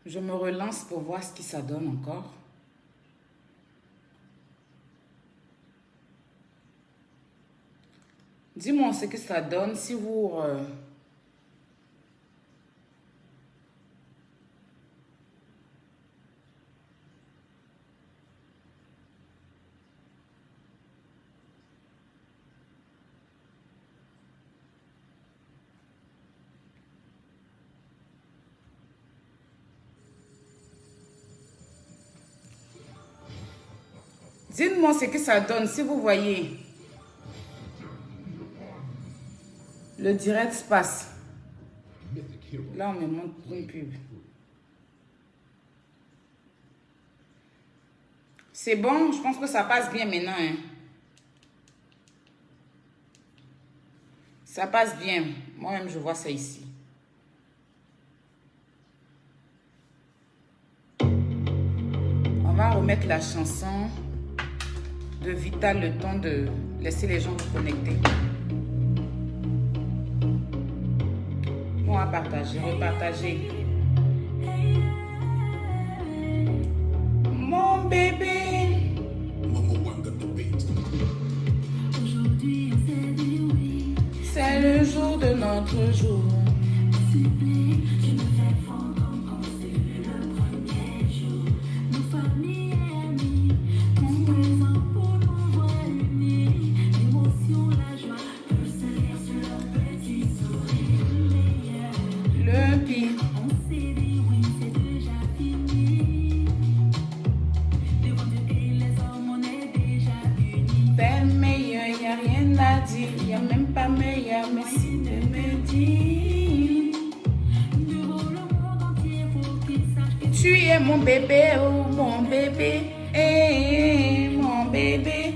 Je me relance pour voir ce que ça donne encore. Dis-moi ce que ça donne si vous... Dites-moi ce que ça donne si vous voyez. Le direct se passe. Là, on me montre une pub. C'est bon, je pense que ça passe bien maintenant. Hein. Ça passe bien. Moi-même, je vois ça ici. On va remettre la chanson de Vital, le temps de laisser les gens vous connecter. On va partager, repartager. Mon bébé. C'est le jour de notre jour. Tu es mon bébé, oh mon bébé, mon bébé,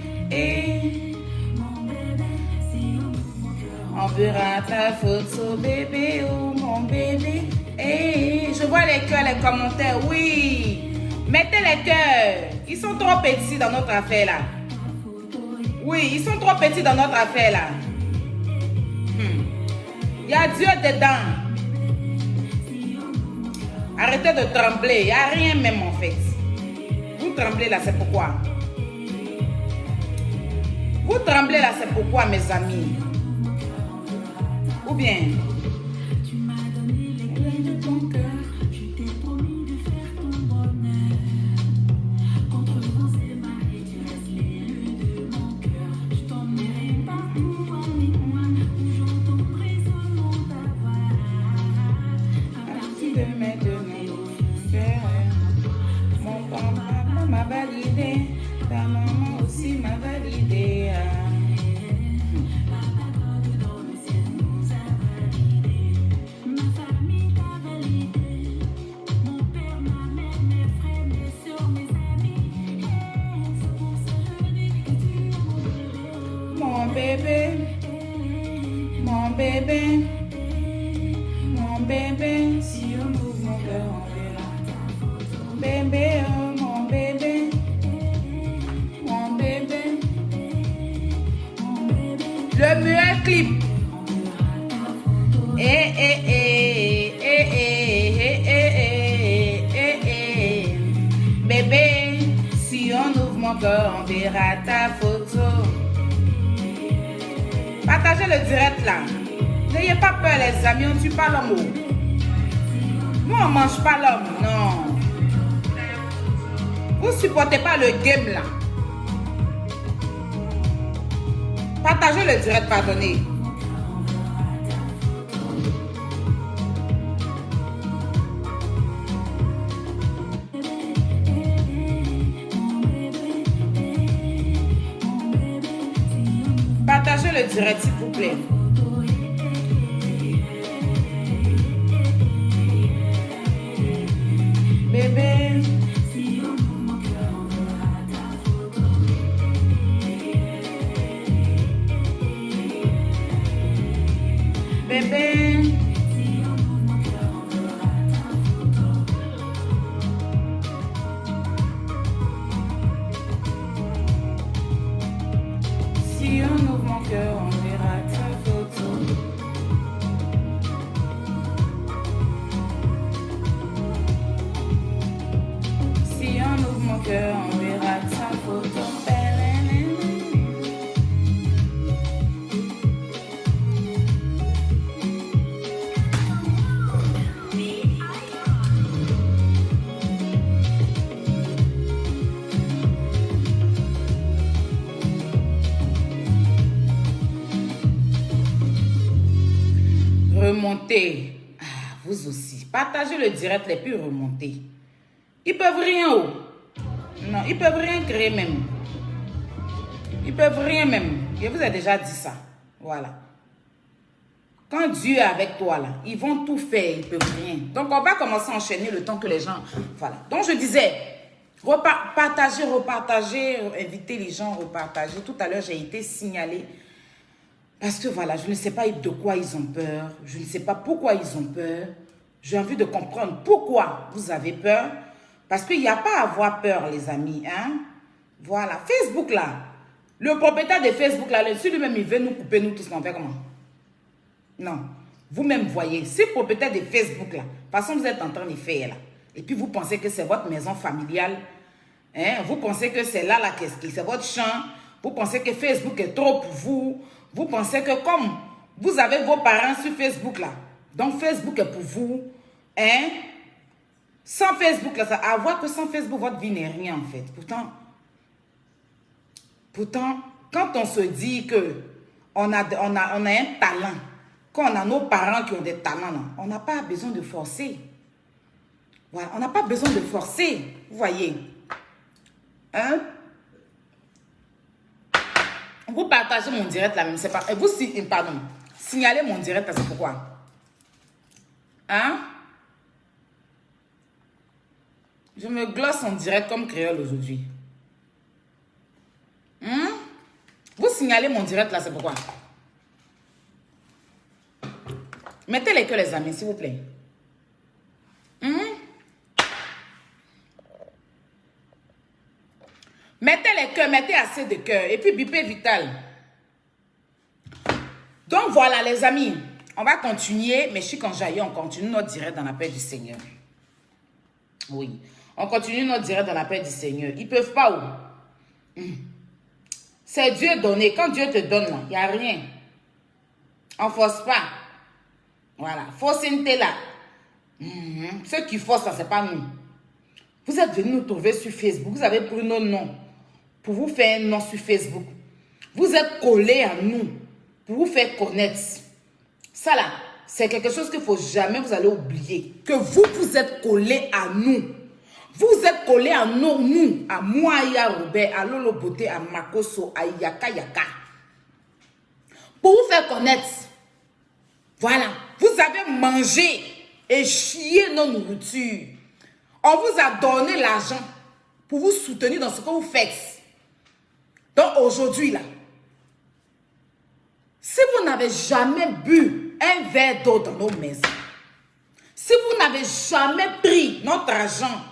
On verra ta photo, bébé, oh mon bébé, Je vois les cœurs, les commentaires, oui. Mettez les cœurs. Ils sont trop petits dans notre affaire là. Oui, ils sont trop petits dans notre affaire là. Il y a Dieu dedans. Arrêtez de trembler, il n'y a rien même en fait. Vous tremblez là, c'est pourquoi? Vous tremblez là, c'est pourquoi mes amis? Ou bien? Ta maman aussi m'a validé. Ma famille t'a validé. Mon père, ma mère, mes frères, mes soeurs, mes amis. C'est pour ça que je dis que tu es mon bébé. Mon bébé. Mon bébé. Si on ouvre mon cœur, on verra. Bébé, oh mon bébé. Le meilleur clip. Bébé, si on ouvre mon cœur, on verra ta photo. Partagez le direct là. N'ayez pas peur les amis, on ne tue pas l'homme. Nous on ne mange pas l'homme, non. Vous ne supportez pas le game là. Partagez le direct, pardonnez. Partagez le direct, s'il vous plaît. Bébé. Bébé. Si on ouvre mon cœur, on verra ta photo. remonter. Ah, vous aussi. Partagez le direct, les puis remonter. Ils peuvent rien. Oh. Non, ils peuvent rien créer même. Ils peuvent rien même. Je vous ai déjà dit ça. Voilà. Quand Dieu est avec toi, là, ils vont tout faire, ils peuvent rien. Donc, on va commencer à enchaîner le temps que les gens... Voilà. Donc, je disais, repartager, inviter les gens, repartager. Tout à l'heure, j'ai été signalée. Parce que, voilà, je ne sais pas de quoi ils ont peur. Je ne sais pas pourquoi ils ont peur. J'ai envie de comprendre pourquoi vous avez peur. Parce qu'il n'y a pas à avoir peur, les amis. Hein? Voilà. Facebook, là. Le propriétaire de Facebook, là, si lui-même, il veut nous couper, nous tous, on fait comment? Non. Vous-même voyez, si propriétaire de Facebook, là, de toute façon, vous êtes en train de faire, là. Et puis, vous pensez que c'est votre maison familiale. Hein? Vous pensez que c'est là que c'est votre champ. Vous pensez que Facebook est trop pour vous. Vous pensez que comme vous avez vos parents sur Facebook, là, donc Facebook est pour vous. Hein? Sans Facebook, là, à voir que sans Facebook, votre vie n'est rien, en fait. Pourtant, quand on se dit que on a un talent, quand on a nos parents qui ont des talents, là, on n'a pas besoin de forcer. Voilà, on n'a pas besoin de forcer. Vous voyez. Hein? Vous partagez mon direct là même, c'est pas... Vous, pardon, signalez mon direct là, c'est pourquoi? Hein? Je me glosse en direct comme créole aujourd'hui. Vous signalez mon direct là, c'est pourquoi? Mettez les cœurs, les amis, s'il vous plaît. Mettez les cœurs, mettez assez de cœurs. Et puis, bipez vital. Donc, voilà, les amis. On va continuer. Mais je suis quand j'aille, on continue notre direct dans la paix du Seigneur. Oui. On continue notre direct dans la paix du Seigneur. Ils ne peuvent pas où? C'est Dieu donné. Quand Dieu te donne, il n'y a rien. On ne force pas. Voilà. Forcez-nous là. Ceux qui forcent, ça, ce n'est pas nous. Vous êtes venus nous trouver sur Facebook. Vous avez pris nos noms pour vous faire un nom sur Facebook. Vous êtes collés à nous pour vous faire connaître. Ça là, c'est quelque chose qu'il ne faut jamais vous allez oublier. Que vous êtes collés à nous. Vous êtes collés à nous, à moi, à Robert, à Lolo Beauté, à Makoso, à Yaka Yaka. Pour vous faire connaître. Voilà. Vous avez mangé et chié nos nourritures. On vous a donné l'argent pour vous soutenir dans ce que vous faites. Donc aujourd'hui, là, si vous n'avez jamais bu un verre d'eau dans nos maisons, si vous n'avez jamais pris notre argent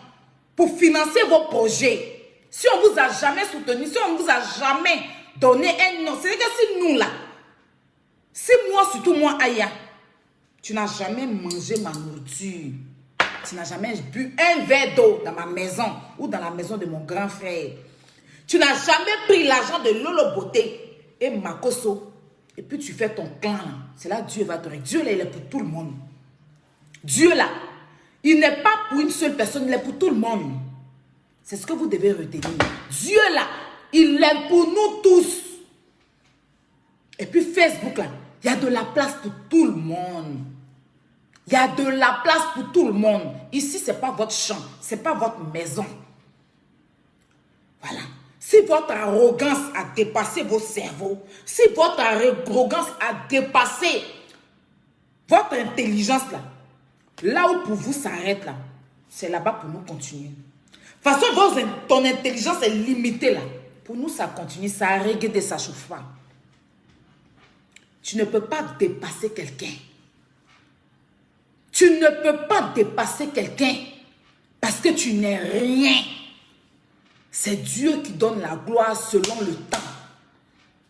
pour financer vos projets, si on ne vous a jamais soutenu, si on ne vous a jamais donné un nom, c'est que si nous, là, si moi, surtout moi, Aya, tu n'as jamais mangé ma nourriture, tu n'as jamais bu un verre d'eau dans ma maison ou dans la maison de mon grand frère. Tu n'as jamais pris l'argent de Lolo Beauté et Makoso. Et puis tu fais ton clan. C'est là Dieu va te régler. Dieu là, il est pour tout le monde. Dieu là, il n'est pas pour une seule personne, il est pour tout le monde. C'est ce que vous devez retenir. Dieu là, il est pour nous tous. Et puis Facebook là, il y a de la place pour tout le monde. Il y a de la place pour tout le monde. Ici, ce n'est pas votre champ. Ce n'est pas votre maison. Voilà. Si votre arrogance a dépassé vos cerveaux, si votre arrogance a dépassé votre intelligence, là où pour vous s'arrête, là, c'est là-bas pour nous continuer. De toute façon, ton intelligence est limitée, là. Pour nous, ça continue, ça a régué, ça ne chauffe pas. Tu ne peux pas dépasser quelqu'un. Tu ne peux pas dépasser quelqu'un parce que tu n'es rien. C'est Dieu qui donne la gloire selon le temps.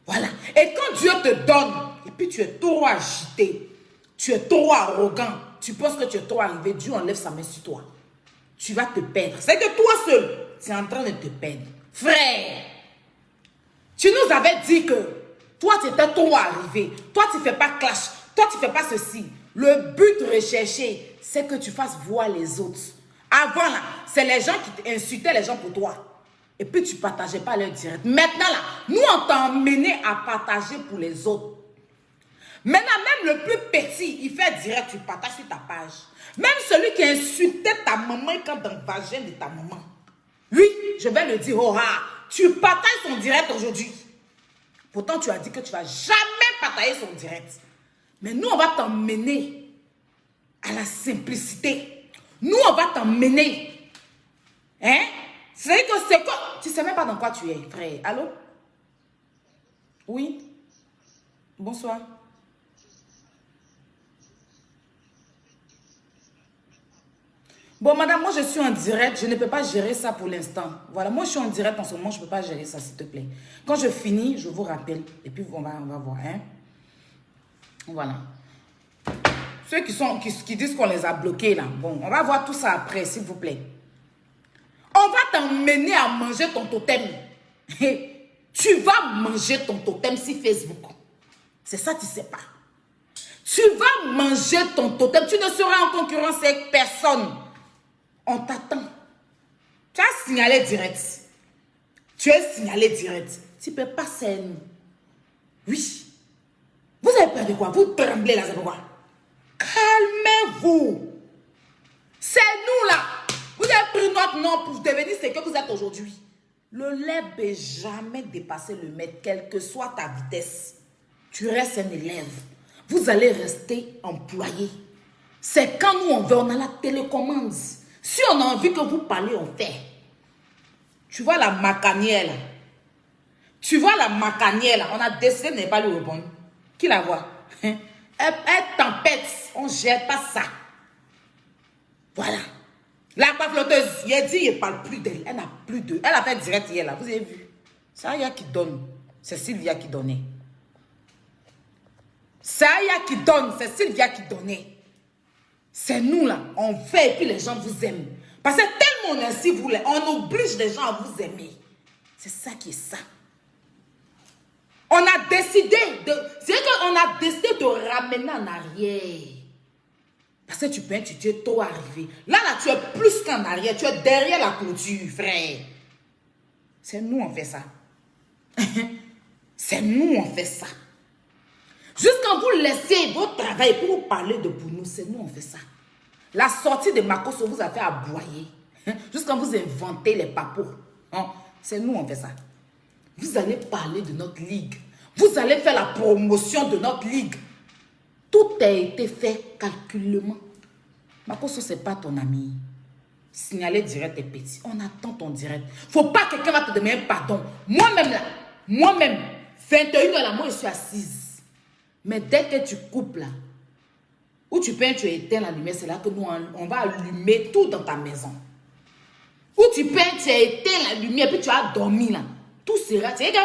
Voilà. Et quand Dieu te donne, et puis tu es trop agité, tu es trop arrogant, tu penses que tu es trop arrivé, Dieu enlève sa main sur toi. Tu vas te perdre. C'est que toi seul, tu es en train de te perdre. Frère, tu nous avais dit que toi, tu étais trop arrivé. Toi, tu ne fais pas clash. Toi, tu ne fais pas ceci. Le but recherché, c'est que tu fasses voir les autres. Avant, là, c'est les gens qui insultaient les gens pour toi. Et puis, tu ne partageais pas leur direct. Maintenant, là, nous, on t'a emmené à partager pour les autres. Maintenant, même le plus petit, il fait direct, tu partages sur ta page. Même celui qui insultait ta maman quand dans le vagin de ta maman. Oui, je vais le dire, oh ah, tu partages son direct aujourd'hui. Pourtant, tu as dit que tu ne vas jamais partager son direct. Mais nous, on va t'emmener à la simplicité. Nous, on va t'emmener. Hein? C'est que c'est quoi? Tu ne sais même pas dans quoi tu es, frère. Allô? Oui? Bonsoir. Bon, madame, moi, je suis en direct. Je ne peux pas gérer ça pour l'instant. Voilà, moi, je suis en direct en ce moment. Je ne peux pas gérer ça, s'il te plaît. Quand je finis, je vous rappelle. Et puis, on va voir. Hein? Voilà. Ceux qui disent qu'on les a bloqués, là. Bon, on va voir tout ça après, s'il vous plaît. On va t'emmener à manger ton totem. Tu vas manger ton totem sur Facebook. C'est ça, tu ne sais pas. Tu vas manger ton totem. Tu ne seras en concurrence avec personne. On t'attend. Tu as signalé direct. Tu es signalé direct. Tu ne peux pas nous. Oui. Vous avez peur de quoi? Vous tremblez là, c'est pourquoi? Calmez-vous. C'est nous là. Vous avez pris notre nom pour devenir ce que vous êtes aujourd'hui. Le lait ne peut jamais dépasser le mètre, quelle que soit ta vitesse. Tu restes un élève. Vous allez rester employé. C'est quand nous on veut, on a la télécommande. Si on a envie que vous parlez, on fait. Tu vois la macanière. Tu vois la macanière. On a décidé de ne pas lui répondre. Qui la voit? Elle tempête. On ne gère pas ça. Voilà. La flotteuse, il a dit, il ne parle plus d'elle. Elle n'a plus d'eux. Elle a fait direct hier là. Vous avez vu? C'est Aya qui donne. C'est Sylvia qui donnait. C'est Aya qui donne. C'est Sylvia qui donnait. C'est nous là. On fait et puis les gens vous aiment. Parce que tellement on ainsi voulait, on oblige les gens à vous aimer. C'est ça qui est ça. On a décidé de... C'est qu'on a décidé de ramener en arrière. Parce que tu penses que tu es trop arrivé. Là, tu es plus qu'en arrière. Tu es derrière la clôture, frère. C'est nous, on fait ça. C'est nous, on fait ça. Juste quand vous laissez votre travail pour vous parler de pour nous, c'est nous, on fait ça. La sortie de Makosso vous a fait aboyer. Juste quand vous inventez les papos. C'est nous, on fait ça. Vous allez parler de notre ligue. Vous allez faire la promotion de notre ligue. Tout a été fait calculement. Makosso, ce n'est pas ton ami. Signaler direct est petit. On attend ton direct. Il ne faut pas que quelqu'un va te demander pardon. Moi-même, là, 21h là, moi, je suis assise. Mais dès que tu coupes là, ou tu peins, tu éteins la lumière, c'est là que nous, on va allumer tout dans ta maison. Ou tu peins, tu éteins la lumière, puis tu as dormi là. Tout sera, tu sais que...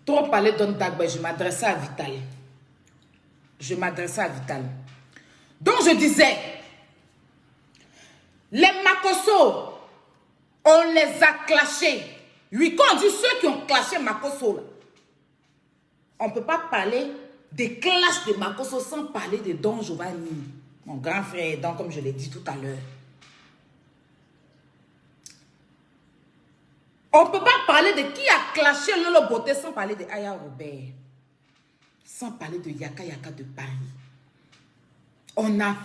Trop parler d'un Dagba, je m'adressais à Vital. Donc je disais, les Makosso, on les a clashés. Oui, quand on dit ceux qui ont clashé Makosso, là, on ne peut pas parler des clashs de Makosso sans parler de Don Giovanni, mon grand frère Don, comme je l'ai dit tout à l'heure. On ne peut pas parler de qui a clashé Lolo Beauté sans parler de Aya Robert. Sans parler de Yaka Yaka de Paris. On a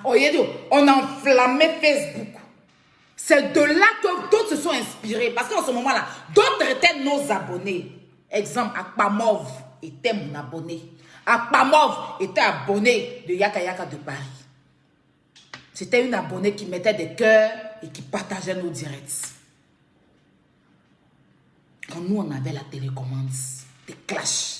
enflammé Facebook. C'est de là que d'autres se sont inspirés. Parce qu'en ce moment-là, d'autres étaient nos abonnés. Exemple, Akpamov était mon abonné. Akpamov était abonné de Yaka Yaka de Paris. C'était une abonnée qui mettait des cœurs et qui partageait nos directs. Quand nous, on avait la télécommande, des clashs.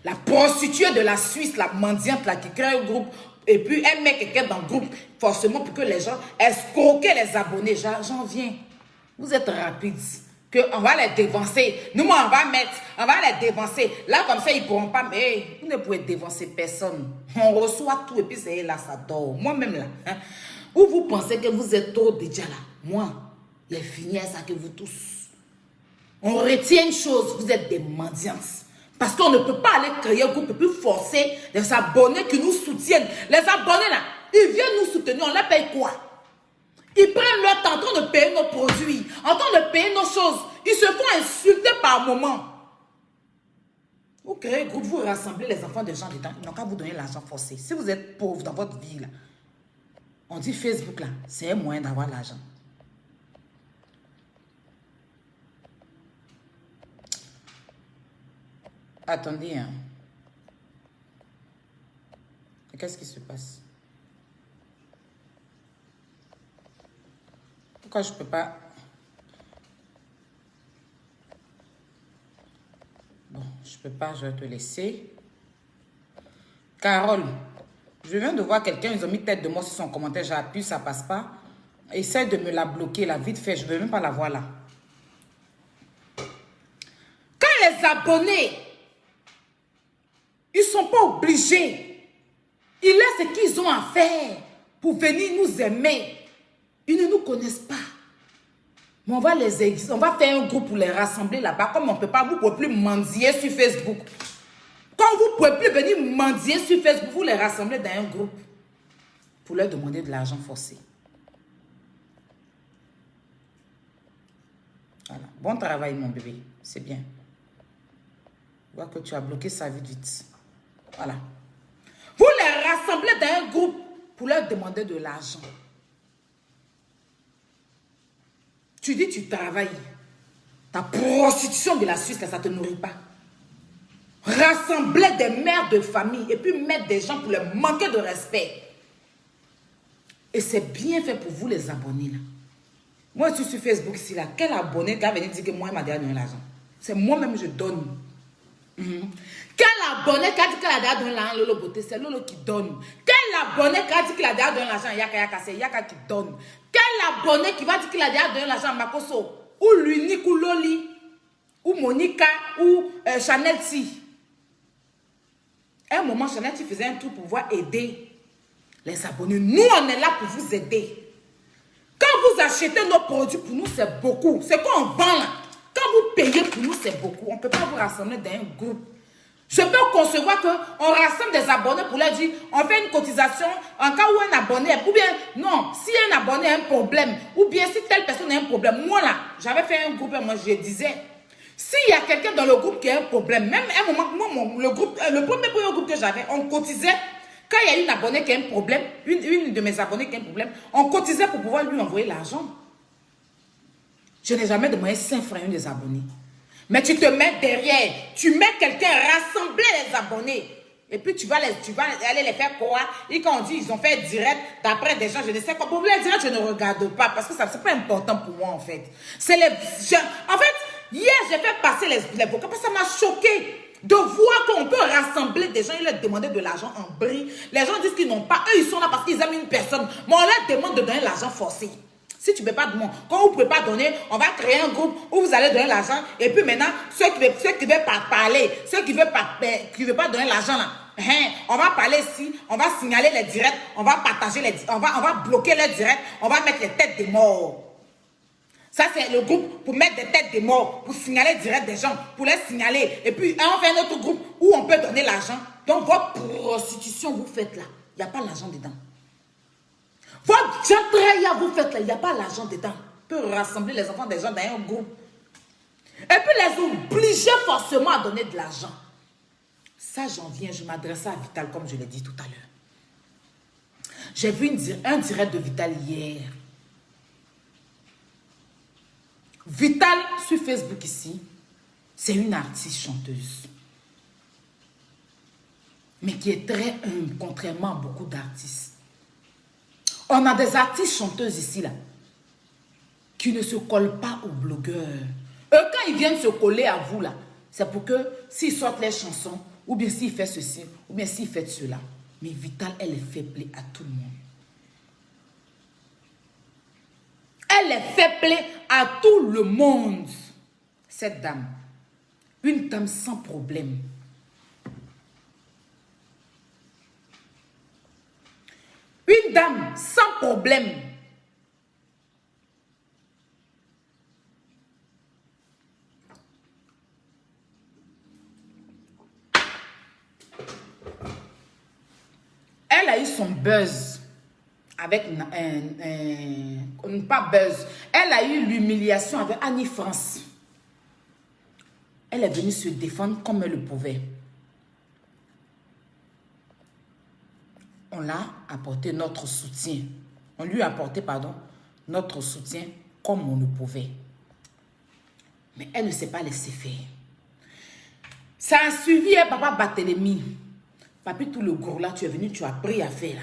La prostituée de la Suisse, la mendiante là, qui crée un groupe, et puis elle met quelqu'un dans le groupe, forcément pour que les gens escroquent les abonnés. J'en viens. Vous êtes rapides. On va les dévancer. Nous, on va les dévancer. Là, comme ça, ils ne pourront pas. Mais vous ne pouvez dévancer personne. On reçoit tout et puis c'est là, ça dort. Moi-même là. Hein, où vous pensez que vous êtes trop déjà là? Moi, les fini à ça que vous tous. On retient une chose, vous êtes des mendiantes. Parce qu'on ne peut pas aller créer un groupe et puis forcer les abonnés qui nous soutiennent. Les abonnés là, ils viennent nous soutenir, on les paye quoi? Ils prennent leur temps en train de payer nos produits, en train de payer nos choses. Ils se font insulter par moment. Vous créez un groupe, vous rassemblez les enfants des gens dedans. Ils n'ont qu'à vous donner l'argent forcé. Si vous êtes pauvre dans votre vie, là, on dit Facebook, là, c'est un moyen d'avoir l'argent. Attendez, hein. Qu'est-ce qui se passe? Pourquoi je ne peux pas... Bon, je ne peux pas, je vais te laisser. Carole, je viens de voir quelqu'un, ils ont mis tête de mort sur son commentaire, j'ai appuyé, ça ne passe pas. Essaye de me la bloquer, là, vite fait, je ne veux même pas la voir là. Quand les abonnés, ils ne sont pas obligés. Ils laissent ce qu'ils ont à faire pour venir nous aimer. Ils ne nous connaissent pas. Mais on va les exiger. On va faire un groupe pour les rassembler là-bas. Comme on ne peut pas, vous ne pouvez plus mendier sur Facebook. Quand vous ne pouvez plus venir mendier sur Facebook, vous les rassemblez dans un groupe pour leur demander de l'argent forcé. Voilà. Bon travail, mon bébé. C'est bien. Je vois que tu as bloqué ça vite, vite. Voilà. Vous les rassemblez dans un groupe pour leur demander de l'argent. Tu dis tu travailles. Ta prostitution de la Suisse, ça ne te nourrit pas. Rassembler des mères de famille et puis mettre des gens pour leur manquer de respect. Et c'est bien fait pour vous les abonnés là. Moi je suis sur Facebook ici là. Quel abonné qui a venu dire que moi il m'a donné l'argent? C'est moi-même je donne. Quel abonné qui a dit qu'il a donné l'argent, Lolo Beauté, c'est Lolo qui donne. Quel abonné qui a dit qu'il a donné l'argent, Yaka, c'est Yaka qui donne. Quel abonné qui va dire qu'il a donné l'argent, Makoso, ou l'unique, ou Loli, ou Monica, ou Chanel T. À un moment, Chanel T faisait un truc pour pouvoir aider les abonnés. Nous, on est là pour vous aider. Quand vous achetez nos produits, pour nous, c'est beaucoup. C'est qu'on vend là. Quand vous payez pour nous, c'est beaucoup. On ne peut pas vous rassembler dans un groupe. Je peux concevoir qu'on rassemble des abonnés pour leur dire, on fait une cotisation en cas où un abonné, ou bien, non, si un abonné a un problème, ou bien si telle personne a un problème. Moi là, j'avais fait un groupe et moi je disais, s'il y a quelqu'un dans le groupe qui a un problème, même à un moment, moi, le premier groupe que j'avais, on cotisait. Quand il y a une abonnée qui a un problème, une de mes abonnées qui a un problème, on cotisait pour pouvoir lui envoyer l'argent. Je n'ai jamais demandé 5 francs à une des abonnés. Mais tu te mets derrière, tu mets quelqu'un rassembler les abonnés. Et puis tu vas aller les faire quoi? Et quand on dit ils ont fait direct d'après des gens, je ne sais quoi. Pour les direct, je ne regarde pas parce que ça c'est pas important pour moi en fait. C'est les en fait, hier j'ai fait passer les vocaux parce que ça m'a choqué de voir qu'on peut rassembler des gens et leur demander de l'argent en bris. Les gens disent qu'ils n'ont pas, eux ils sont là parce qu'ils aiment une personne. Mais on leur demande de donner l'argent forcé. Si tu ne peux pas demander, quand vous ne pouvez pas donner, on va créer un groupe où vous allez donner l'argent. Et puis maintenant, ceux qui veulent pas parler, ceux qui ne veulent pas donner l'argent là, on va parler ici, on va signaler les directs, on va partager on va bloquer les directs, on va mettre les têtes des morts. Ça c'est le groupe pour mettre des têtes des morts, pour signaler direct des gens, pour les signaler. Et puis on fait un autre groupe où on peut donner l'argent. Donc votre prostitution vous faites là, il n'y a pas l'argent dedans. Votre gentraya vous faites là, il n'y a pas l'argent dedans. On peut rassembler les enfants des gens dans un groupe. Et puis les obliger forcément à donner de l'argent. Ça, j'en viens, je m'adressais à Vital comme je l'ai dit tout à l'heure. J'ai vu un direct de Vital hier. Vital sur Facebook ici, c'est une artiste chanteuse. Mais qui est très humble, contrairement à beaucoup d'artistes. On a des artistes chanteuses ici, là, qui ne se collent pas aux blogueurs. Eux, quand ils viennent se coller à vous, là, c'est pour que s'ils sortent les chansons, ou bien s'ils font ceci, ou bien s'ils font cela. Mais Vital, elle est fait play à tout le monde. Elle est fait play à tout le monde. Cette dame. Une dame sans problème. Une dame sans problème. Elle a eu son buzz avec pas buzz. Elle a eu l'humiliation avec Annie France. Elle est venue se défendre comme elle le pouvait. On l'a apporté notre soutien. On lui a apporté, pardon, notre soutien comme on le pouvait. Mais elle ne s'est pas laissée faire. Ça a suivi, hein, papa Barthélemy. Papi, tout le gros là, tu es venu, tu as pris affaire là.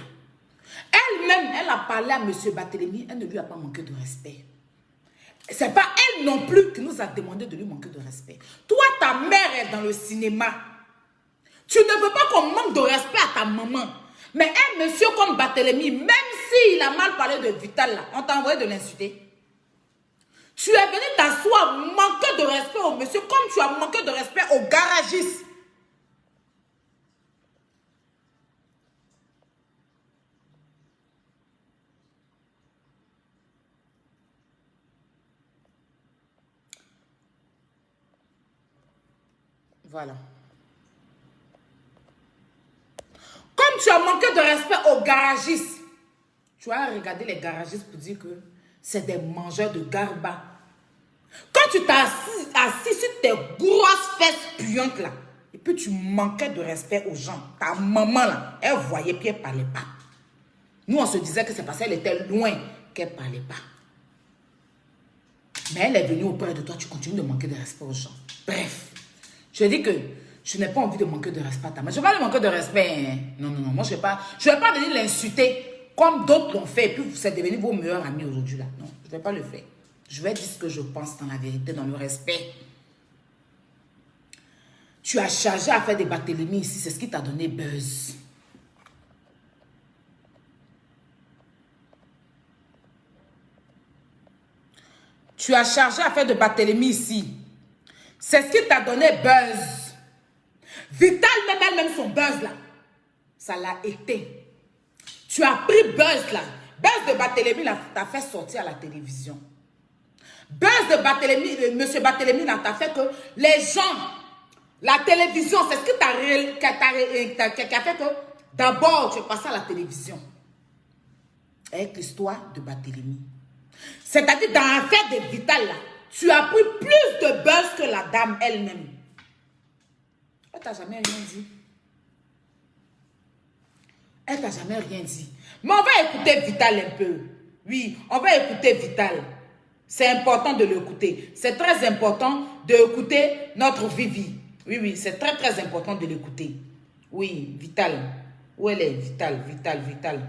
Elle-même, elle a parlé à monsieur Barthélemy, elle ne lui a pas manqué de respect. C'est pas elle non plus qui nous a demandé de lui manquer de respect. Toi, ta mère est dans le cinéma. Tu ne veux pas qu'on manque de respect à ta maman. Mais un monsieur comme Barthélemy, même s'il a mal parlé de Vital là, on t'a envoyé de l'insulter. Tu es venu t'asseoir, manquer de respect au monsieur comme tu as manqué de respect au garagiste. Voilà. Comme tu as manqué de respect aux garagistes, tu as regardé les garagistes pour dire que c'est des mangeurs de garba. Quand tu t'as assis sur tes grosses fesses puantes là, et puis tu manquais de respect aux gens, ta maman là, elle voyait puis elle ne parlait pas. Nous on se disait que c'est parce qu'elle était loin qu'elle ne parlait pas. Mais elle est venue auprès de toi, tu continues de manquer de respect aux gens. Bref. Je dis que je n'ai pas envie de manquer de respect à ta mère. Je ne vais pas lui manquer de respect. Hein. Non. Moi, je ne vais pas venir l'insulter comme d'autres l'ont fait. Et puis, c'est devenu vos meilleurs amis aujourd'hui. Là. Non, je ne vais pas le faire. Je vais dire ce que je pense dans la vérité, dans le respect. Tu as chargé à faire des Barthélemy ici. C'est ce qui t'a donné buzz. Tu as chargé à faire de Barthélemy ici. C'est ce qui t'a donné buzz. Vital, même elle-même, son buzz là, ça l'a été. Tu as pris buzz là. Buzz de Barthélemy là, t'a fait sortir à la télévision. Buzz de Barthélemy, monsieur Barthélemy là, t'a fait que les gens, la télévision, c'est ce qui a fait que d'abord tu es passé à la télévision. Avec l'histoire de Barthélemy. C'est-à-dire dans l'affaire de Vital là, tu as pris plus de buzz que la dame elle-même. Elle t'a jamais rien dit. Elle t'a jamais rien dit. Mais on va écouter Vital un peu. Oui, on va écouter Vital. C'est important de l'écouter. C'est très important d'écouter notre Vivi. Oui, c'est très très important de l'écouter. Oui, Vital. Où elle est? Vital.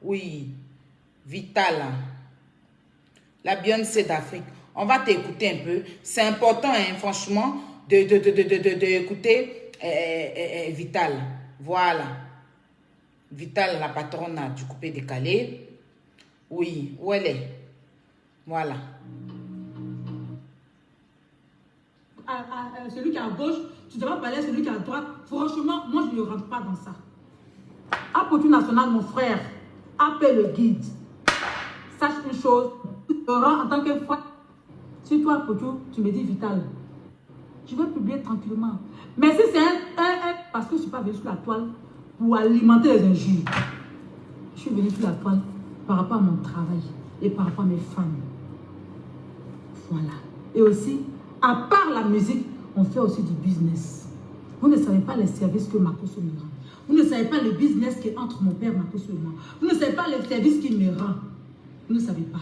Oui, Vital. La Beyoncé d'Afrique. On va t'écouter un peu. C'est important, hein, franchement, d'écouter Vital. Voilà. Vital, la patronne du coupé décalé. Oui, où elle est? Voilà. Celui qui est à gauche, tu devras parler à celui qui est à droite. Franchement, moi, je ne rentre pas dans ça. À Poitou National, mon frère, appelle le guide. Sache une chose, tu te rends en tant que frère. Si toi, Poitou, tu me dis Vital, je vais publier tranquillement. Mais si c'est parce que je ne suis pas venu sur la toile pour alimenter les injures, je suis venu sur la toile par rapport à mon travail et par rapport à mes femmes. Voilà. Et aussi, à part la musique, on fait aussi du business. Vous ne savez pas les services que Makosso me rend. Vous ne savez pas le business qui est entre mon père Makosso et moi. Vous ne savez pas les services qu'il me rend. Vous ne savez pas.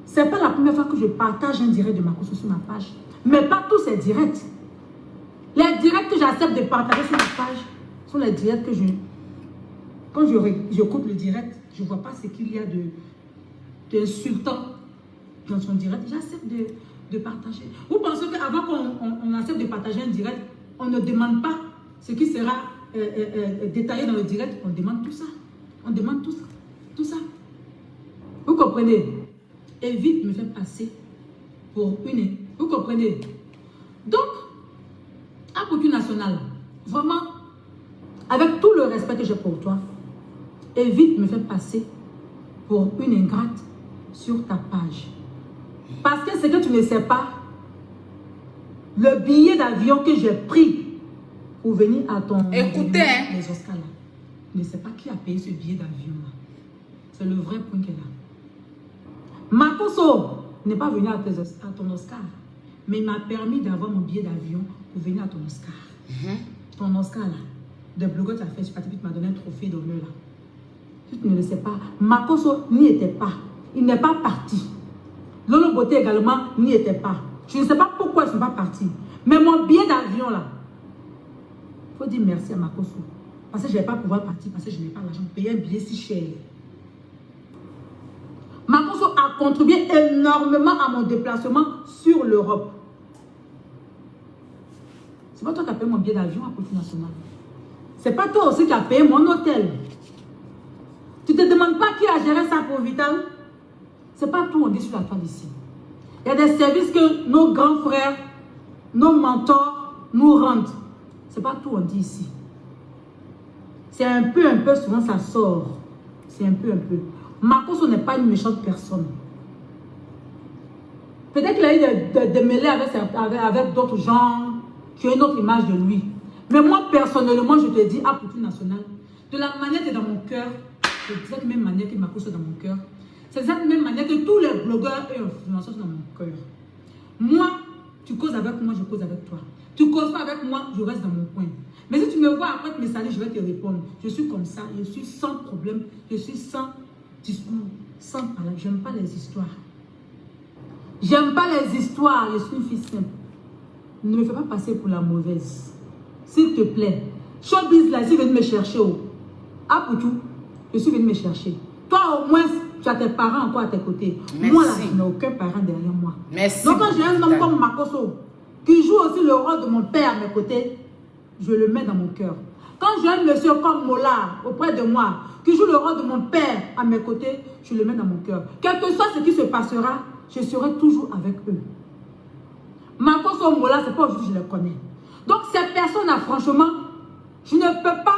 Ce n'est pas la première fois que je partage un direct de Makosso sur ma page. Mais pas tous ces directs. Les directs que j'accepte de partager sur ma page sont les directs que je... Quand j'écoute le direct, je ne vois pas ce qu'il y a d'insultant dans son direct. J'accepte de partager. Vous pensez qu'avant qu'on accepte de partager un direct, on ne demande pas ce qui sera détaillé dans le direct? On demande tout ça. On demande tout ça. Tout ça. Vous comprenez? Et vite me fait passer pour une... Vous comprenez? Donc, à Poitou National, vraiment, avec tout le respect que j'ai pour toi, évite me faire passer pour une ingrate sur ta page. Parce que ce que tu ne sais pas, le billet d'avion que j'ai pris pour venir à ton... Écoutez, hein. Les Oscars là, je ne sais pas qui a payé ce billet d'avion là. C'est le vrai point qu'elle a. Makosso n'est pas venu à ton Oscar. Mais il m'a permis d'avoir mon billet d'avion pour venir à ton Oscar. Ton Oscar là, de blogueur tu as fait, tu m'as donné un trophée d'honneur là. Si tu ne le sais pas, Makosso n'y était pas. Il n'est pas parti. Lolo Beauté également n'y était pas. Je ne sais pas pourquoi ils ne sont pas partis. Mais mon billet d'avion là, il faut dire merci à Makosso. Parce que je ne vais pas pouvoir partir, parce que je n'ai pas l'argent de payer un billet si cher. Makosso a contribué énormément à mon déplacement sur l'Europe. C'est pas toi qui as payé mon billet d'avion à Poitiers National. C'est pas toi aussi qui as payé mon hôtel. Tu te demandes pas qui a géré ça pour Vital? C'est pas tout on dit sur la toile ici. Il y a des services que nos grands frères, nos mentors nous rendent. C'est pas tout on dit ici. C'est un peu, souvent ça sort. C'est un peu. Makosso n'est pas une méchante personne. Peut-être qu'il a eu des mêlées avec d'autres gens qui ont une autre image de lui. Mais moi, personnellement, je te dis, à Poitiers National, de la manière que dans mon cœur, c'est de cette même manière que Makosso est dans mon cœur. C'est de cette même manière que tous les blogueurs et influenceurs sont dans mon cœur. Moi, tu causes avec moi, je cause avec toi. Tu causes pas avec moi, je reste dans mon coin. Mais si tu me vois après te me saluer, je vais te répondre. Je suis comme ça, je suis sans problème, je suis sans discours, sans parole. J'aime pas les histoires. J'aime pas les histoires, je suis une fille simple. Ne me fais pas passer pour la mauvaise. S'il te plaît. Showbiz là, si venu me chercher. Ah, pour tout, je suis venu me chercher. Toi, au moins, tu as tes parents encore à tes côtés. Merci. Moi, là, je n'ai aucun parent derrière moi. Merci. Donc, quand j'ai un homme comme Makosso, qui joue aussi le rôle de mon père à mes côtés, je le mets dans mon cœur. Quand j'ai un monsieur comme Mola auprès de moi, qui joue le rôle de mon père à mes côtés, je le mets dans mon cœur. Quel que soit ce qui se passera, je serai toujours avec eux. Makosso, Mola, c'est pas aujourd'hui que je les connais. Donc, ces personnes-là, franchement, je ne peux pas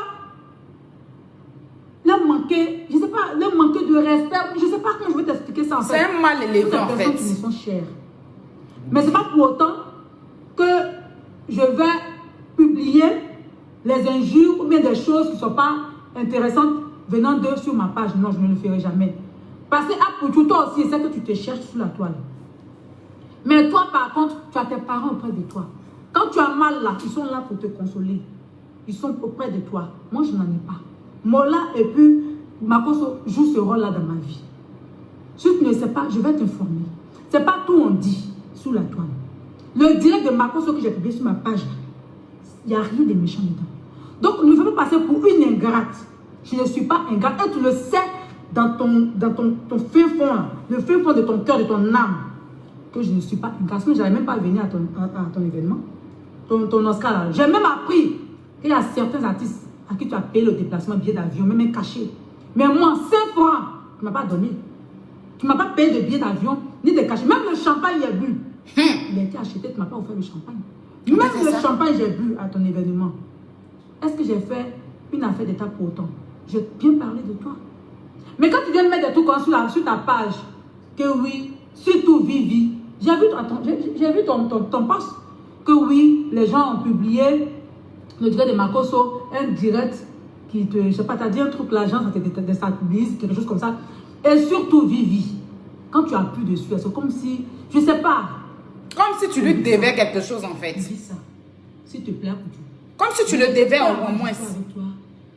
leur manquer, je sais pas, leur manquer de respect. Je ne sais pas comment je vais t'expliquer ça en fait. C'est un mal élevé en fait. Ces personnes qui me sont chères. Mais ce n'est pas pour autant que je vais publier les injures ou bien des choses qui ne sont pas intéressantes venant d'eux sur ma page. Non, je ne le ferai jamais. Parce que pour tout toi aussi, c'est que tu te cherches sous la toile. Mais toi, par contre, tu as tes parents auprès de toi. Quand tu as mal là, ils sont là pour te consoler. Ils sont auprès de toi. Moi, je n'en ai pas. Mola et puis Makosso joue ce rôle-là dans ma vie. Si tu ne sais pas, je vais t'informer. Ce n'est pas tout on dit sous la toile. Le direct de Makosso que j'ai publié sur ma page, il n'y a rien de méchant dedans. Donc, ne veux pas passer pour une ingrate. Je ne suis pas ingrate. Et tu le sais dans ton fin fond, le fin fond de ton cœur, de ton âme, que je ne suis pas ingrate. Sinon, je n'allais même pas venir à ton événement, ton Oscar là. J'ai même appris qu'il y a certains artistes à qui tu as payé le déplacement, billet d'avion, même caché. Mais moi, 5 francs, tu ne m'as pas donné. Tu ne m'as pas payé de billet d'avion, ni de cachet. Même le champagne, j'ai bu. Il a été acheté, tu ne m'as pas offert le champagne. Même le champagne, j'ai bu à ton événement. Est-ce que j'ai fait une affaire d'état pour autant? J'ai bien parlé de toi. Mais quand tu viens de mettre des trucs sur ta page, que oui, surtout Vivi, j'ai vu ton post, que oui, les gens ont publié le direct de Makosso, un direct qui te, je sais pas, t'as dit un truc, l'agence, ça te déstabilise, quelque chose comme ça. Et surtout Vivi, quand tu appuies dessus, c'est comme si, je sais pas. Comme si tu lui devais quelque chose en fait. Dis ça, s'il te plaît, pour toi. Comme si tu le devais au moins. Avec toi,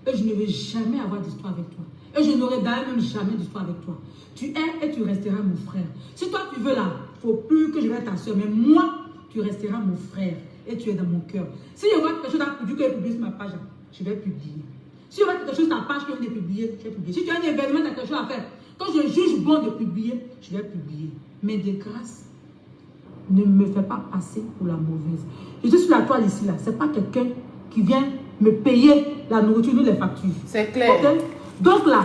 et je ne vais jamais avoir d'histoire avec toi. Et je n'aurai d'ailleurs même jamais d'histoire avec toi. Tu es et tu resteras mon frère. Si toi tu veux là, il ne faut plus que je vais ta soeur, mais moi, tu resteras mon frère. Et tu es dans mon cœur. S'il y aura quelque chose à publier sur ma page, je vais publier. S'il y aura quelque chose sur ta page que je vais publier, je vais publier. Si tu as un événement, tu as quelque chose à faire, quand je juge bon de publier, je vais publier. Mais de grâce, ne me fais pas passer pour la mauvaise. Je suis sur la toile ici, là. Ce n'est pas quelqu'un qui vient me payer la nourriture ni les factures. C'est clair. Okay? Donc là,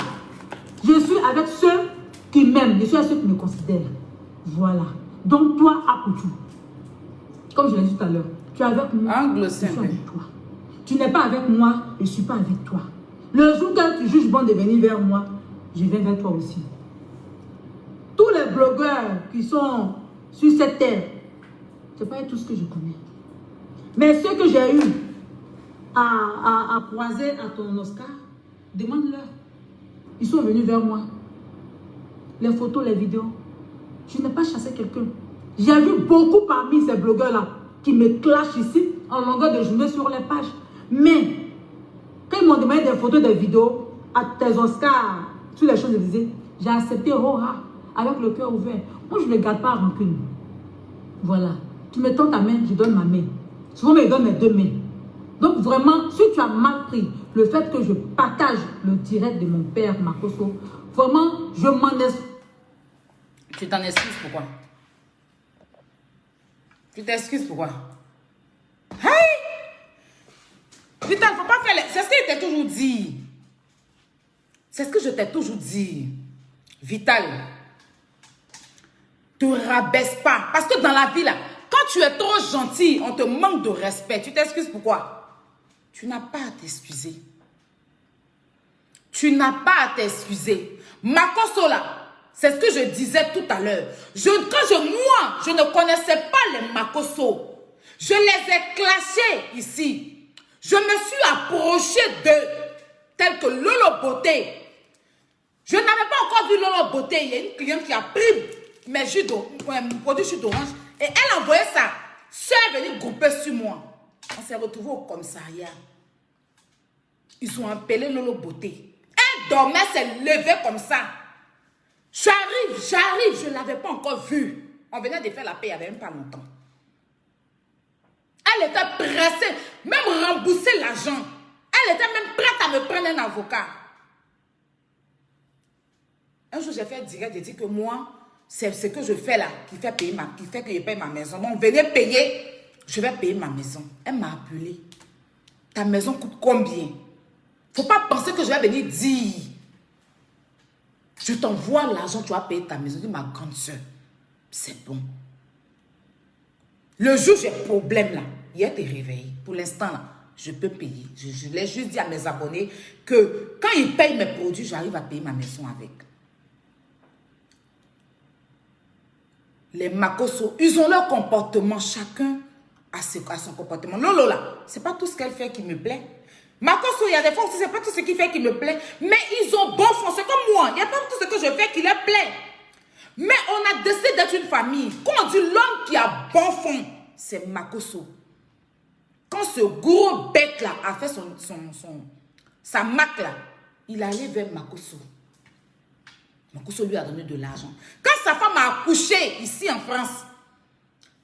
je suis avec ceux qui m'aiment, je suis avec ceux qui me considèrent. Voilà. Donc toi, à Poutou, comme je l'ai dit tout à l'heure, tu es avec moi, je suis avec toi. Tu n'es pas avec moi, je ne suis pas avec toi. Le jour où tu juges bon de venir vers moi, je viens vers toi aussi. Tous les blogueurs qui sont sur cette terre, ce n'est pas tout ce que je connais. Mais ceux que j'ai eu à croiser à ton Oscar, demande-leur. Ils sont venus vers moi. Les photos, les vidéos. Je n'ai pas chassé quelqu'un. J'ai vu beaucoup parmi ces blogueurs-là qui me clashent ici en longueur de journée sur les pages. Mais quand ils m'ont demandé des photos, des vidéos, à tes Oscars, toutes les choses, je disais, j'ai accepté avec le cœur ouvert. Moi, je ne garde pas rancune. Voilà. Tu me tends ta main, je donne ma main. Souvent, je donne mes deux mains. Donc, vraiment, si tu as mal pris le fait que je partage le direct de mon père, Makosso, vraiment, je m'en excuse. Tu t'en excuses pourquoi? Tu t'excuses pourquoi? Hey! Vital, faut pas faire les... C'est ce que je t'ai toujours dit. C'est ce que je t'ai toujours dit. Vital, te rabaisse pas. Parce que dans la vie, là, quand tu es trop gentil, on te manque de respect. Tu t'excuses pourquoi? Tu n'as pas à t'excuser. Tu n'as pas à t'excuser. Makosso, là, c'est ce que je disais tout à l'heure. Moi, je ne connaissais pas les Makosso. Je les ai clashés ici. Je me suis approché d'eux, tels que Lolo Beauté. Je n'avais pas encore vu Lolo Beauté. Il y a une cliente qui a pris mes produits jus d'orange et elle a envoyé sa soeur venir grouper sur moi. On s'est retrouvés au commissariat. Ils ont appelé Lolo Beauté. Elle dormait, s'est levée comme ça. J'arrive, je ne l'avais pas encore vue. On venait de faire la paix il n'y avait même pas longtemps. Elle était pressée, même rembourser l'argent. Elle était même prête à me prendre un avocat. Un jour, j'ai fait direct, j'ai dit que moi, c'est ce que je fais là, qui fait que je paye ma maison. Donc, venez payer, je vais payer ma maison. Elle m'a appelé. Ta maison coûte combien? Il ne faut pas penser que je vais venir dire. Je t'envoie l'argent, tu vas payer ta maison. Je dis, ma grande soeur, c'est bon. Le jour où j'ai problème là, hier t'es réveillé. Pour l'instant là, je peux payer. Je l'ai juste dit à mes abonnés que quand ils payent mes produits, j'arrive à payer ma maison avec. Les Makosso, ils ont leur comportement. Chacun a son comportement. Lolo là, c'est pas tout ce qu'elle fait qui me plaît. Makosso, il y a des fois aussi, c'est pas tout ce qu'il fait qui me plaît. Mais ils ont bon fond, c'est comme moi. Il n'y a pas tout ce que je fais qui leur plaît. Mais on a décidé d'être une famille. Quand on dit l'homme qui a bon fond, c'est Makosso. Quand ce gros bête là a fait sa marque là, il allait vers Makosso. Makosso lui a donné de l'argent. Quand sa femme a accouché ici en France,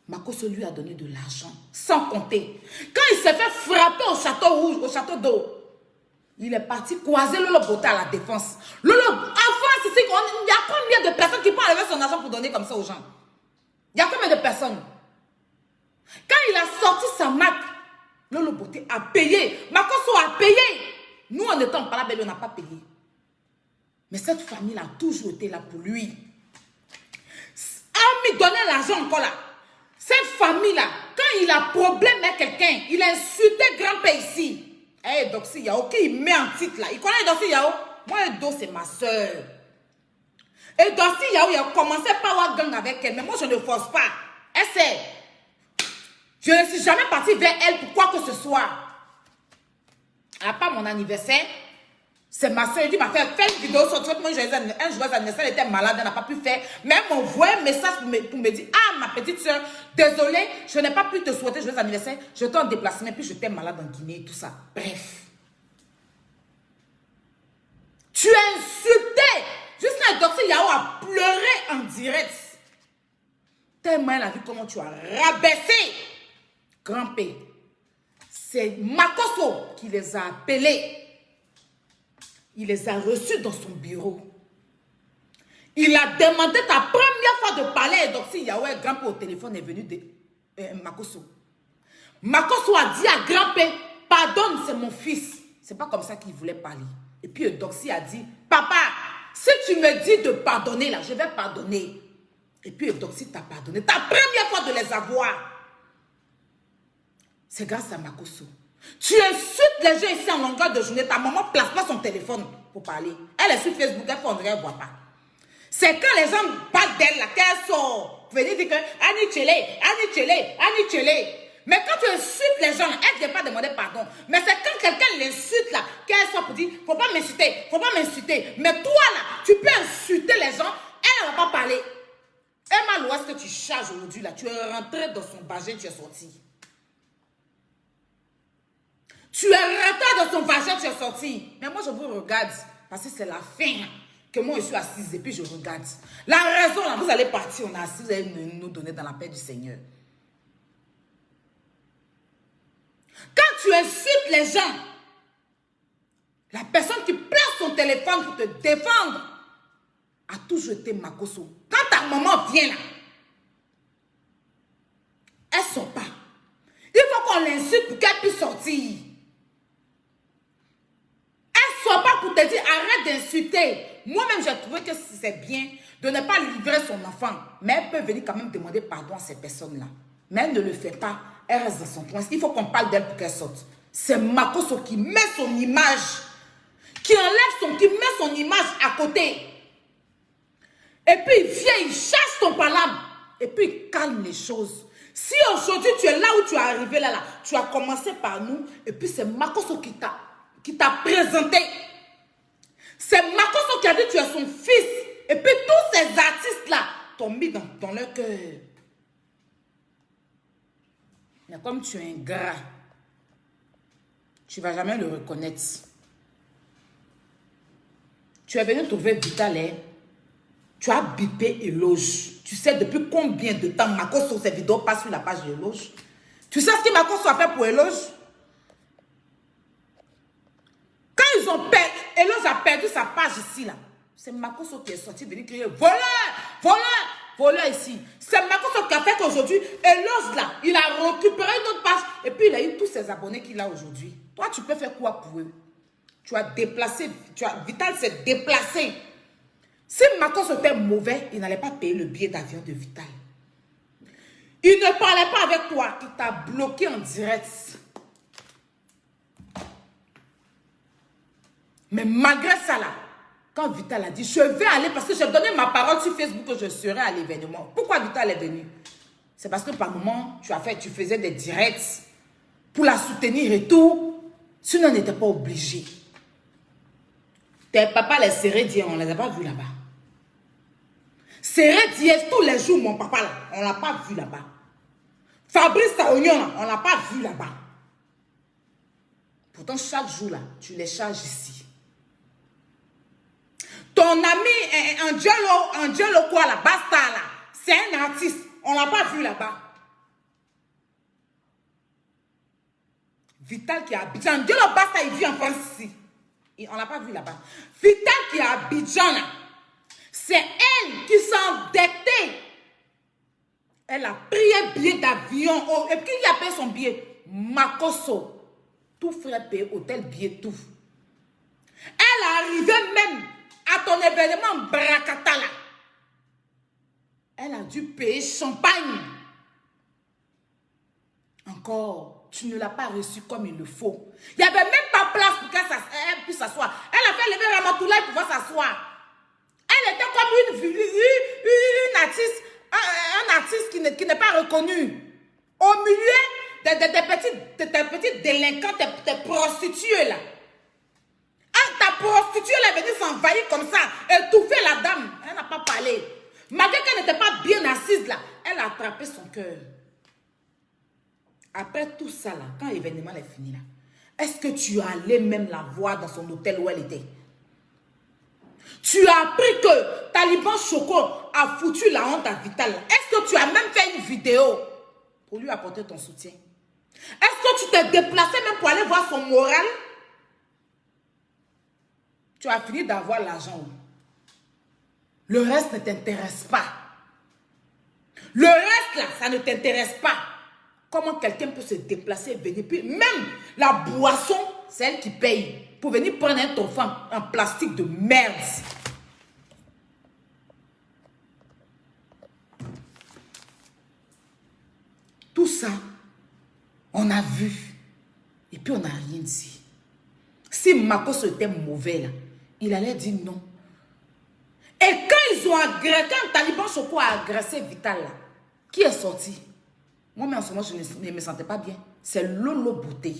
Makosso lui a donné de l'argent, sans compter. Quand il s'est fait frapper au château rouge, au château d'eau, il est parti croiser Lolo Beauté à la défense. Lolo, en France, ici, il y a combien de personnes qui peuvent enlever son argent pour donner comme ça aux gens? Il y a combien de personnes? Quand il a sorti sa marque, Lolo Beauté a payé. Makosso a payé. Nous, en étant pas là, on n'a pas payé. Mais cette famille a toujours été là pour lui. A mis donné l'argent encore là. Cette famille-là, quand il a problème avec quelqu'un, il a insulté grand-père ici. Eh, Doxy Yao, qui il met en titre là. Il connaît Doxy Yao? Moi, Edo, c'est ma soeur. Et Doxy Yao, il a commencé par avoir gang avec elle. Mais moi, je ne force pas. Elle sait. Je ne suis jamais partie vers elle pour quoi que ce soit. À part mon anniversaire, c'est ma soeur qui m'a fait une vidéo sur Twitter. Moi, un jour d'anniversaire, elle était malade, elle n'a pas pu faire. Mais elle m'a envoyé un message pour me dire, ah, ma petite soeur, désolée, je n'ai pas pu te souhaiter joyeux anniversaire. Je t'ai en déplacement, puis j'étais malade en Guinée et tout ça. Bref. Tu as insulté. Juste un Doxy Yao a pleuré en direct. Tellement elle a vu comment tu as rabaissé grand-père. C'est Makosso qui les a appelés. Il les a reçus dans son bureau. Il a demandé ta première fois de parler. Donc, si Yahweh, grand-père au téléphone est venu de Makosso. Makosso a dit à grand-père, pardonne, c'est mon fils. C'est pas comme ça qu'il voulait parler. Et puis, Eudoxie a dit, papa, si tu me dis de pardonner, là, je vais pardonner. Et puis, Eudoxie t'a pardonné. Ta première fois de les avoir. C'est grâce à Makosso. Tu insultes les gens ici en longueur de journée. Ta maman ne place pas son téléphone pour parler. Elle est sur Facebook, elle fait on dirait, elle ne voit pas. C'est quand les gens parlent d'elle, là, qu'elle sort. Vous venez dire que Annie Tchélé. Mais quand tu insultes les gens, elle ne vient pas demander pardon. Mais c'est quand quelqu'un l'insulte, là, qu'elle sort pour dire, faut pas m'insulter. Mais toi, là, tu peux insulter les gens, elle ne va pas parler. Emma l'Ouest, que tu charges aujourd'hui, là, tu es rentré dans son vagin, tu es sorti. Tu es rentré dans son vagin, tu es sorti. Mais moi, je vous regarde parce que c'est la fin que moi, je suis assise et puis je regarde. La raison, là, vous allez partir, on est assis, vous allez nous donner dans la paix du Seigneur. Quand tu insultes les gens, la personne qui place son téléphone pour te défendre a toujours été Makoso. Quand ta maman vient là, elle ne sort pas. Il faut qu'on l'insulte pour qu'elle puisse sortir. Elle ne sort pas pour te dire arrête d'insulter. Moi-même, j'ai trouvé que c'est bien de ne pas livrer son enfant. Mais elle peut venir quand même demander pardon à ces personnes-là. Mais elle ne le fait pas. Elle reste dans son coin. Il faut qu'on parle d'elle pour qu'elle sorte. C'est Makoso qui met son image, qui met son image à côté. Et puis il vient, il chasse ton palabre. Et puis il calme les choses. Si aujourd'hui tu es là où tu es arrivé, là, tu as commencé par nous. Et puis c'est Makoso qui t'a présenté. C'est Makoso qui a dit que tu es son fils. Et puis tous ces artistes-là t'ont mis dans leur cœur. Mais comme tu es ingrat, tu ne vas jamais le reconnaître. Tu es venu trouver Vital, hein? Tu as bipé Éloge. Tu sais depuis combien de temps Makoso, ces vidéos passent sur la page de Éloge. Tu sais ce que Makoso a fait pour Éloge? Quand ils ont perdu, Éloge a perdu sa page ici, là. C'est Makoso qui est sorti venir crier voleur, voleur, voleur ici. C'est Makoso qui a fait qu'aujourd'hui, Éloge, là, il a récupéré une autre page et puis il a eu tous ses abonnés qu'il a aujourd'hui. Toi, tu peux faire quoi pour eux? Tu as déplacé, Vital s'est déplacé. Si Makoso était mauvais, il n'allait pas payer le billet d'avion de Vital. Il ne parlait pas avec toi, il t'a bloqué en direct. Mais malgré ça là, quand Vital a dit, je vais aller parce que j'ai donné ma parole sur Facebook que je serai à l'événement. Pourquoi Vital est venu? C'est parce que par moment, tu faisais des directs pour la soutenir et tout. Sinon, on n'était pas obligé. Tes papas, les Sérédiens, on ne les a pas vus là-bas. Sérédiens, tous les jours, mon papa, là, on ne l'a pas vu là-bas. Fabrice Taognon, on ne l'a pas vu là-bas. Pourtant, chaque jour, là, tu les charges ici. Ton ami Angelo quoi là, Basta là, c'est un artiste, on ne l'a pas vu là-bas. Vital qui a Abidjan, Angelo Basta, il vit en France ici. On ne l'a pas vu là-bas. Vital qui est à Abidjan, c'est elle qui s'est endettée. Elle a pris un billet d'avion. Et qui a payé son billet? Makoso. Tout frais payé, hôtel, billet, tout. Elle est arrivée même à ton événement Brakatala. Elle a dû payer champagne. Encore, tu ne l'as pas reçu comme il le faut. Il n'y avait même pas place pour qu'elle puisse s'asseoir. Elle a fait lever Ramatoulaye pour pouvoir s'asseoir. Elle était comme une artiste, un artiste qui n'est pas reconnu. Au milieu des petites délinquants, des prostituées là. Ta prostituée elle est venue s'envahir comme ça, étouffer la dame. Elle n'a pas parlé. Malgré qu'elle n'était pas bien assise là, elle a attrapé son cœur. Après tout ça là, quand l'événement est fini là, est-ce que tu allais même la voir dans son hôtel où elle était? Tu as appris que Taliban Choco a foutu la honte à Vital. Est-ce que tu as même fait une vidéo pour lui apporter ton soutien? Est-ce que tu t'es déplacé même pour aller voir son moral? Tu as fini d'avoir l'argent. Le reste ne t'intéresse pas. Le reste là, ça ne t'intéresse pas. Comment quelqu'un peut se déplacer et venir? Puis même la boisson, c'est elle qui paye. Pour venir prendre un trophée en plastique de merde. Tout ça, on a vu. Et puis on n'a rien dit. Si Makoso était mauvais là, il allait dire non. Et quand ils ont agressé, quand Taliban Choco a agressé Vital là, qui est sorti? Moi, en ce moment, je ne me sentais pas bien. C'est Lolo Beauté.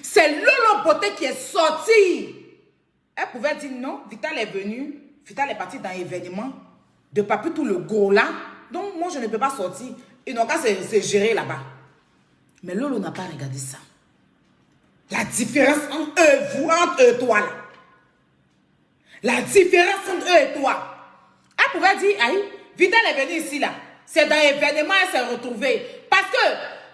C'est Lolo Beauté qui est sortie. Elle pouvait dire non. Vital est venu. Vital est parti dans l'événement. De papi tout le gros là. Donc, moi, je ne peux pas sortir. Ils n'ont qu'à se gérer là-bas. Mais Lolo n'a pas regardé ça. La différence entre eux, vous, entre eux et toi, là. La différence entre eux et toi. Elle pouvait dire, aïe, Vital est venu ici, là. C'est dans l'événement, elle s'est retrouvée. Parce que,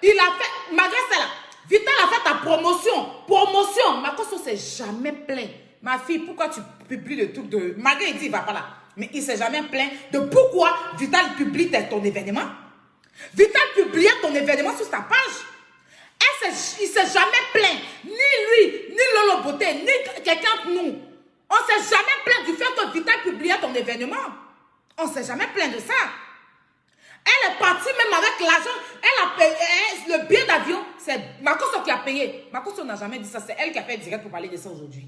il a fait, malgré ça, là, Vital a fait ta promotion. Promotion. Makoso s'est jamais plaint. Ma fille, pourquoi tu publies le truc de... Malgré, il dit, il va pas là. Mais il s'est jamais plaint de pourquoi Vital publie ton événement. Vital publiait ton événement sur sa page. Il ne s'est jamais plaint. Ni lui, ni Lolo Beauté, ni quelqu'un de nous. On ne s'est jamais plaint du fait que Vital publiait ton événement. On ne s'est jamais plaint de ça. Elle est partie même avec l'argent. Elle a payé le billet d'avion. C'est Makoso qui a payé. Makoso n'a jamais dit ça. C'est elle qui a fait direct pour parler de ça aujourd'hui.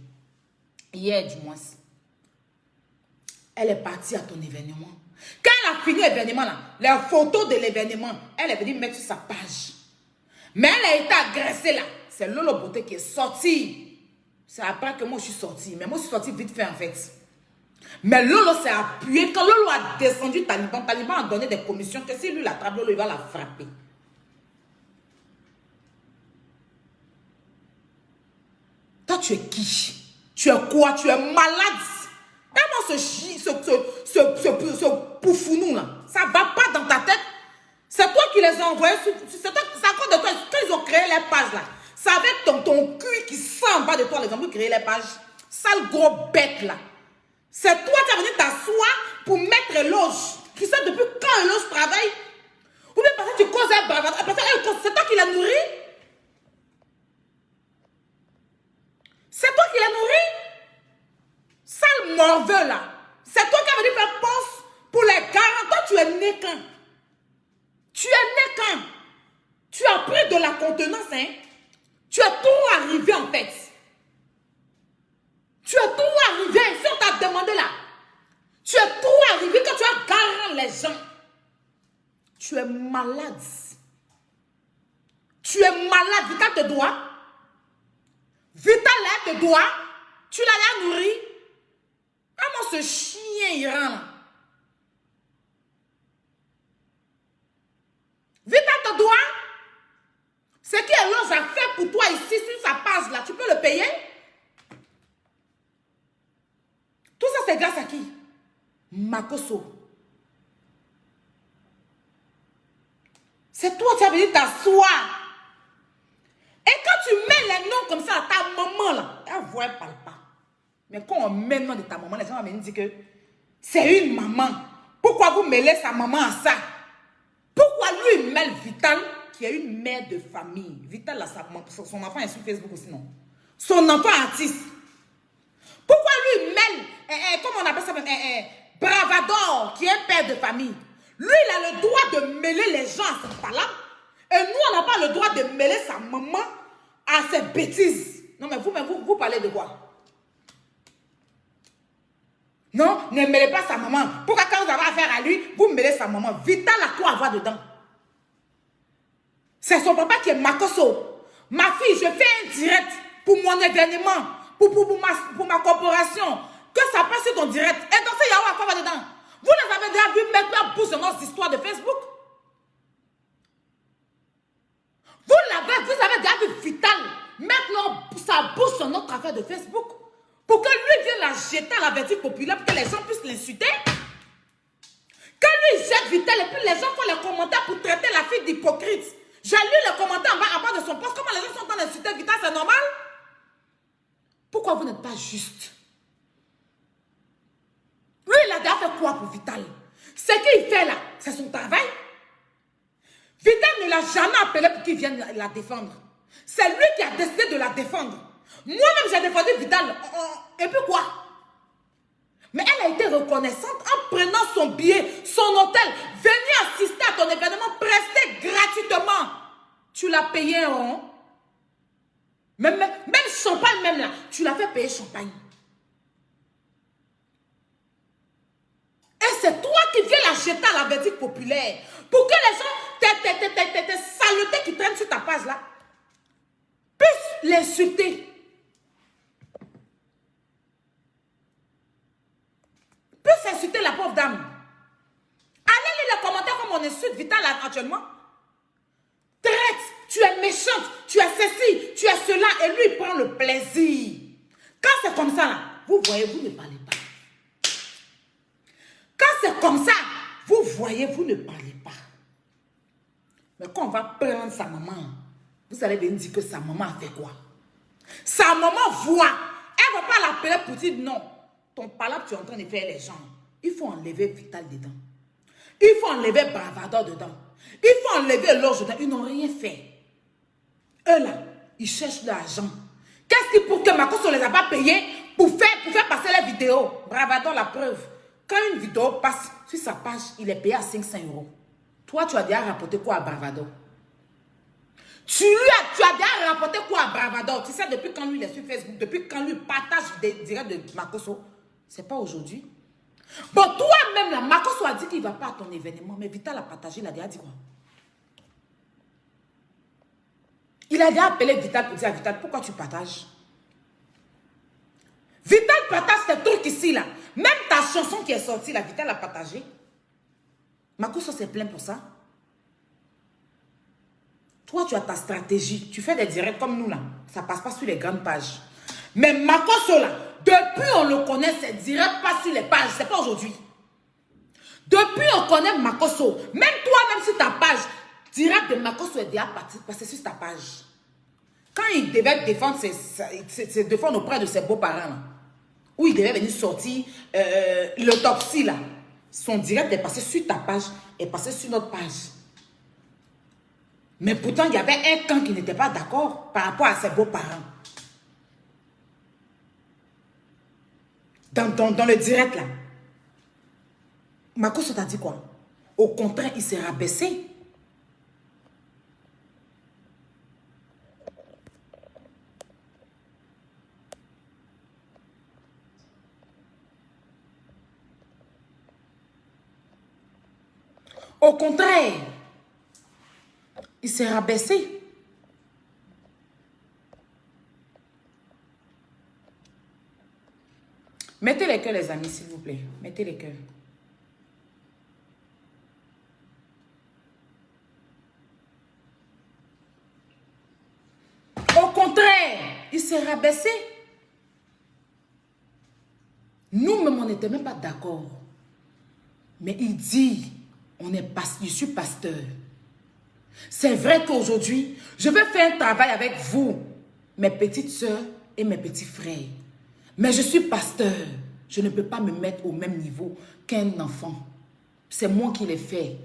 Hier, du moins. Elle est partie à ton événement. Quand elle a fini l'événement, là, les photos de l'événement, elle est venue mettre sur sa page. Mais elle a été agressée là. C'est Lolo Beauté qui est sortie. C'est après que moi je suis sortie. Mais moi je suis sortie vite fait en fait. Mais Lolo s'est appuyé. Quand Lolo a descendu Taliban, Taliban a donné des commissions que si lui l'attrape, Lolo il va la frapper. Toi tu es qui? Tu es quoi? Tu es malade. Comment ce poufounou là? Ça va pas dans ta tête. C'est toi qui les as envoyés. C'est à cause de toi. Quand ils ont créé les pages là, c'est avec ton cul qui sent en bas de toi, les gens qui créé les pages. Sale gros bête là. C'est toi qui as venu t'asseoir pour mettre éloge. Tu sais depuis quand éloge travaille? Ou bien parce que tu causes un bravade. C'est toi qui l'as nourri? C'est toi qui l'as nourri? Sale morveux là. C'est toi qui as venu faire poste pour les 40 ans. Tu es né quand? Tu es né quand? Tu as pris de la contenance, hein? Tu es tout arrivé en fait. Tu es tout arrivé. Si on t'a demandé là, tu es tout arrivé quand tu as garant les gens. Tu es malade. Tu es malade. Vital te doit. Vital te doit. Tu l'as nourri. Comment ce chien iran là? Vital te doit. Ce qu'Eloge a fait pour toi ici sur sa page là, tu peux le payer? Tout ça c'est grâce à qui? Makoso. C'est toi qui as venu t'asseoir. Et quand tu mets les noms comme ça à ta maman là, elle voit, elle parle pas. Mais quand on met le nom de ta maman, les gens vont venir dire que c'est une maman. Pourquoi vous mêlez sa maman à ça? Pourquoi lui il mêle Vital qui est une mère de famille? Vital, là, son enfant est sur Facebook aussi, non? Son enfant artiste. Pourquoi lui il mêle, comment on appelle ça, Bravador, qui est père de famille? Lui, il a le droit de mêler les gens à cette palabre. Et nous, on n'a pas le droit de mêler sa maman à ces bêtises. Non, mais vous parlez de quoi? Non, ne mêlez pas sa maman. Pourquoi quand vous avez affaire à lui, vous mêlez sa maman? Vital a quoi à voir dedans? C'est son papa qui est Makoso. Ma fille, je fais un direct pour mon événement, pour ma corporation. Que ça passe sur ton direct. Et dans ce yaoua, quoi va dedans? Vous les avez déjà vu mettre leur bouche dans nos histoires de Facebook? Vous avez déjà vu Vital mettre sa bouche sur notre affaire de Facebook? Pour que lui vienne la jeter à la vertu populaire, pour que les gens puissent l'insulter. Quand lui jette Vital et puis les gens font les commentaires pour traiter la fille d'hypocrite. J'ai lu les commentaires en bas de son poste. Comment les gens sont en train d'insulter Vital, c'est normal? Pourquoi vous n'êtes pas juste? Lui, il a déjà fait quoi pour Vital? Ce qu'il fait là, c'est son travail. Vital ne l'a jamais appelé pour qu'il vienne la défendre. C'est lui qui a décidé de la défendre. Moi-même, j'ai défendu Vital. Et puis quoi? Mais elle a été reconnaissante en prenant son billet, son hôtel, venir assister à ton événement, presté gratuitement. Tu l'as payé un rond. Même champagne, même là, tu l'as fait payer champagne. Et c'est toi qui viens la jeter à la verdict populaire. Pour que les gens, tes saletés qui traînent sur ta page là, puissent l'insulter. Puissent insulter la pauvre dame. Allez lire les commentaires actuellement? Traite, tu es méchante, tu es ceci, tu es cela, et lui, il prend le plaisir. Quand c'est comme ça, là, vous voyez, vous ne parlez pas. Quand c'est comme ça, vous voyez, vous ne parlez pas. Mais quand on va prendre sa maman, vous allez venir dire que sa maman a fait quoi? Sa maman voit. Elle ne va pas l'appeler pour dire non. Ton palabre, tu es en train de faire les gens. Il faut enlever Vital dedans. Il faut enlever Bravador dedans. Il faut enlever l'orge dedans. Ils n'ont rien fait. Eux là, ils cherchent de l'argent. Qu'est-ce qui pour que Makosso ne les a pas payés pour faire passer les vidéos? Bravador, la preuve. Quand une vidéo passe sur sa page, il est payé à 500 €. Toi, tu as déjà rapporté quoi à Bravador? Tu as déjà rapporté quoi à Bravador? Tu sais, depuis quand lui il est sur Facebook, depuis quand lui partage des directs de Makosso, c'est pas aujourd'hui. Bon, toi-même, là, Makosso a dit qu'il ne va pas à ton événement, mais Vital a partagé, il a déjà dit quoi? Il a déjà appelé Vital pour dire à Vital, pourquoi tu partages? Vital partage tes trucs ici, là. Même ta chanson qui est sortie, là, Vital a partagé. Makosso s'est plaint pour ça. Toi, tu as ta stratégie. Tu fais des directs comme nous, là. Ça passe pas sur les grandes pages. Mais Makosso, là, depuis on le connaît, ses directs pas sur les pages. C'est pas aujourd'hui. Depuis on connaît Makosso. Même toi, même sur ta page, direct de Makosso est déjà passé sur ta page. Quand il devait défendre défendre auprès de ses beaux-parents, là, où il devait venir sortir l'autopsie, là, son direct est passé sur ta page, est passé sur notre page. Mais pourtant, il y avait un camp qui n'était pas d'accord par rapport à ses beaux-parents. Dans le direct, là, Makosso t'a dit quoi? Au contraire, il s'est rabaissé. Au contraire, il s'est rabaissé. Mettez les cœurs, les amis, s'il vous plaît. Mettez les cœurs. Au contraire, il s'est rabaissé. Nous-mêmes, on n'était même pas d'accord. Mais il dit, je suis pasteur. C'est vrai qu'aujourd'hui, je vais faire un travail avec vous, mes petites soeurs et mes petits frères. Mais je suis pasteur. Je ne peux pas me mettre au même niveau qu'un enfant. C'est moi qui l'ai fait.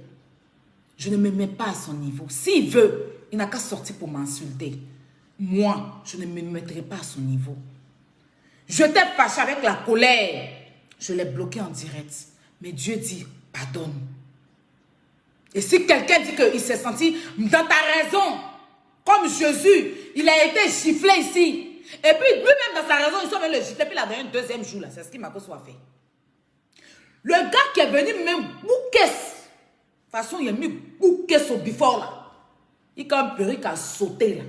Je ne me mets pas à son niveau. S'il veut, il n'a qu'à sortir pour m'insulter. Moi, je ne me mettrai pas à son niveau. Je t'ai fâché avec la colère. Je l'ai bloqué en direct. Mais Dieu dit, pardonne. Et si quelqu'un dit qu'il s'est senti dans ta raison, comme Jésus, il a été giflé ici. Et puis lui-même dans sa raison, ils sont venus le gifler. Puis il a donné un deuxième jour là. C'est ce qu'il m'a fait. Le gars qui est venu même bouquet. De toute façon, il a mis bouquet au before là. Il a quand même perruque à sauter là.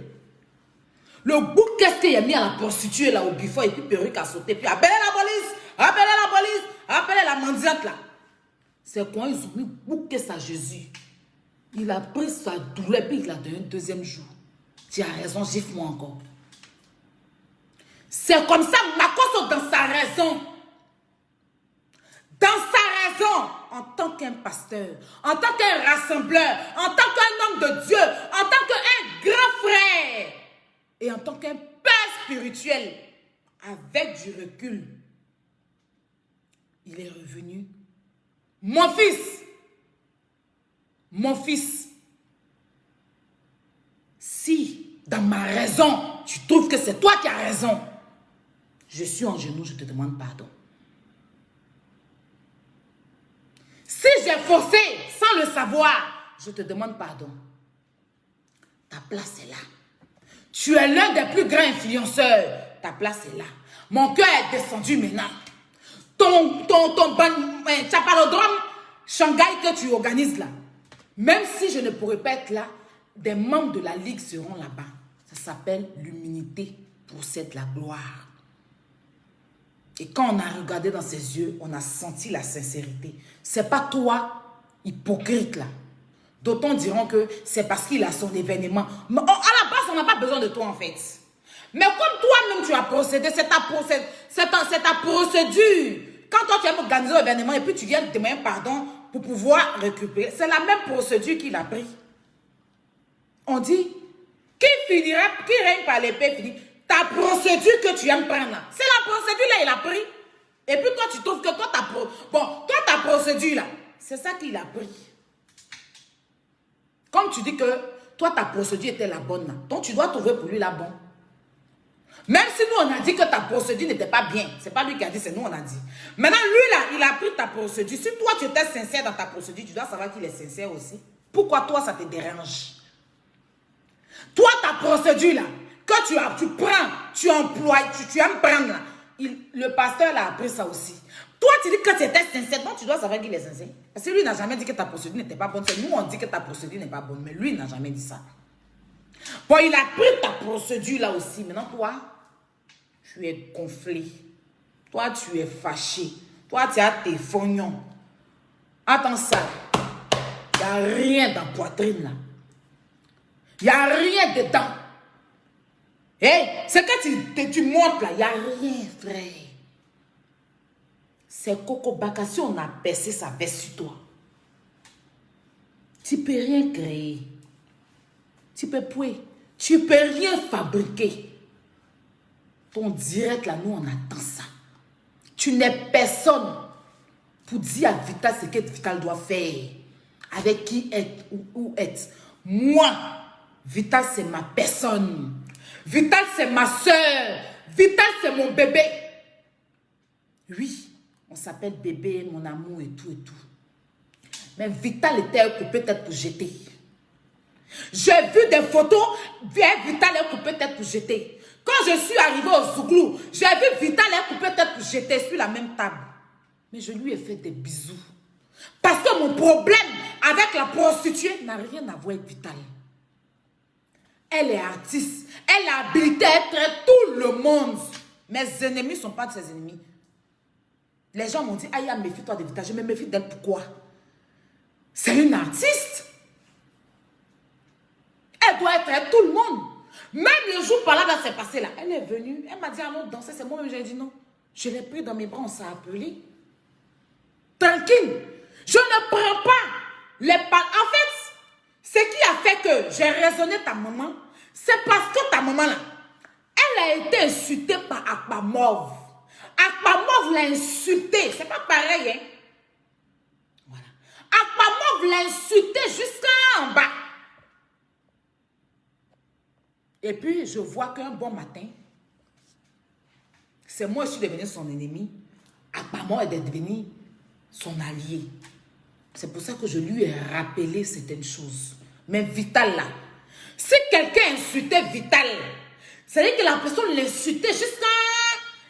Le bouquet qu'il a mis à la prostituée là au before et puis perruque à sauter. Puis appelez la police, appelez la police, appelez la mendiante là. C'est quand ils ont mis bouquet à Jésus. Il a pris sa douleur puis il a donné un deuxième jour. Tu as raison, gifle-moi encore. C'est comme ça, Makosso dans sa raison. Dans sa raison, en tant qu'un pasteur, en tant qu'un rassembleur, en tant qu'un homme de Dieu, en tant qu'un grand frère et en tant qu'un père spirituel, avec du recul, il est revenu. Mon fils, si dans ma raison, tu trouves que c'est toi qui as raison, je suis en genoux, je te demande pardon. Si j'ai forcé sans le savoir, je te demande pardon. Ta place est là. Tu es l'un des plus grands influenceurs. Ta place est là. Mon cœur est descendu maintenant. Ton chapalodrome Shanghai que tu organises là, même si je ne pourrais pas être là, des membres de la Ligue seront là-bas. Ça s'appelle l'humilité possède la gloire. Et quand on a regardé dans ses yeux, on a senti la sincérité. C'est pas toi, hypocrite là. D'autres diront que c'est parce qu'il a son événement. Mais à la base, on n'a pas besoin de toi en fait. Mais comme toi-même tu as procédé, c'est ta procédure. Quand toi tu as organisé l'événement et puis tu viens de demander pardon pour pouvoir récupérer, c'est la même procédure qu'il a pris. On dit, qui règne par l'épée finit. Ta procédure que tu aimes prendre, c'est la procédure là il a pris. Et puis toi tu trouves que ta procédure là, c'est ça qu'il a pris. Comme tu dis que toi ta procédure était la bonne là, donc tu dois trouver pour lui la bonne. Même si nous on a dit que ta procédure n'était pas bien, c'est pas lui qui a dit, c'est nous on a dit. Maintenant lui là, il a pris ta procédure. Si toi tu étais sincère dans ta procédure, tu dois savoir qu'il est sincère aussi. Pourquoi toi ça te dérange? Toi ta procédure là, que tu prends, tu emploies, tu aimes prendre là, le pasteur là a appris ça aussi. Toi tu dis que tu étais sincère, donc tu dois savoir qu'il est sincère. Parce que lui n'a jamais dit que ta procédure n'était pas bonne. C'est nous on dit que ta procédure n'est pas bonne, mais lui n'a jamais dit ça. Bon, il a pris ta procédure là aussi. Maintenant, toi, tu es gonflé. Toi, tu es fâché. Toi, tu as tes fognons. Attends ça. Il n'y a rien dans la poitrine là. Il n'y a rien dedans. Hey, c'est que tu montes là. Il n'y a rien, frère. C'est Coco Bakassi, on a percé sa veste sur toi. Tu ne peux rien créer. Tu peux rien fabriquer. Ton direct là, nous on attend ça. Tu n'es personne pour dire à Vital ce que Vital doit faire. Avec qui être ou où être. Moi, Vital c'est ma personne. Vital c'est ma soeur. Vital c'est mon bébé. Oui, on s'appelle bébé, mon amour et tout et tout. Mais Vital était occupé peut-être pour jeter. J'ai vu des photos, Vital est coupé tête pour jeter. Quand je suis arrivée au Zouglou, j'ai vu Vital est coupé tête pour jeter sur la même table. Mais je lui ai fait des bisous. Parce que mon problème avec la prostituée n'a rien à voir avec Vital. Elle est artiste. Elle a habilité à être tout le monde. Mes ennemis ne sont pas de ses ennemis. Les gens m'ont dit, aïe, méfie-toi de Vital. Je me méfie d'elle. Pourquoi? C'est une artiste. Elle doit être tout le monde. Même le jour par là, ça s'est passé là. Elle est venue. Elle m'a dit, allons danser. C'est moi-même, j'ai dit non. Je l'ai pris dans mes bras, on s'est appelé. Tranquille. Je ne prends pas les paroles. En fait, ce qui a fait que j'ai raisonné ta maman, c'est parce que ta maman là, elle a été insultée par Akpamov. Akpamov l'a insultée. C'est pas pareil, hein. Voilà. Akpamov l'a insultée jusqu'en bas. Et puis, je vois qu'un bon matin, c'est moi qui suis devenue son ennemi. Akpamov est devenu son allié. C'est pour ça que je lui ai rappelé certaines choses. Mais Vital là, si quelqu'un insultait Vital, c'est-à-dire que la personne l'insultait jusqu'à...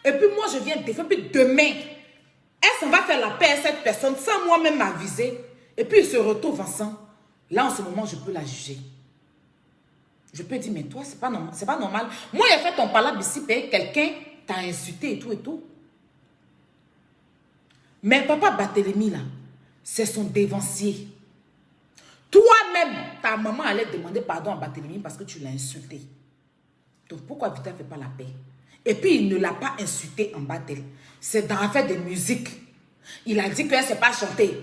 Et puis moi, je viens défendre. Puis demain, elle s'en va faire la paix à cette personne sans moi-même m'aviser. Et puis, ils se retrouvent ensemble. Là, en ce moment, je peux la juger. Je peux dire, mais toi, c'est pas normal. C'est pas normal. Moi, j'ai fait ton palabre ici, quelqu'un t'a insulté et tout et tout. Mais papa Barthélemy, là, c'est son dévancier. Toi-même, ta maman allait demander pardon à Barthélemy parce que tu l'as insulté. Donc, pourquoi Vital ne fait pas la paix? Et puis, il ne l'a pas insulté en bas d'elle. C'est dans l'affaire de musique. Il a dit qu'elle ne sait pas chanter.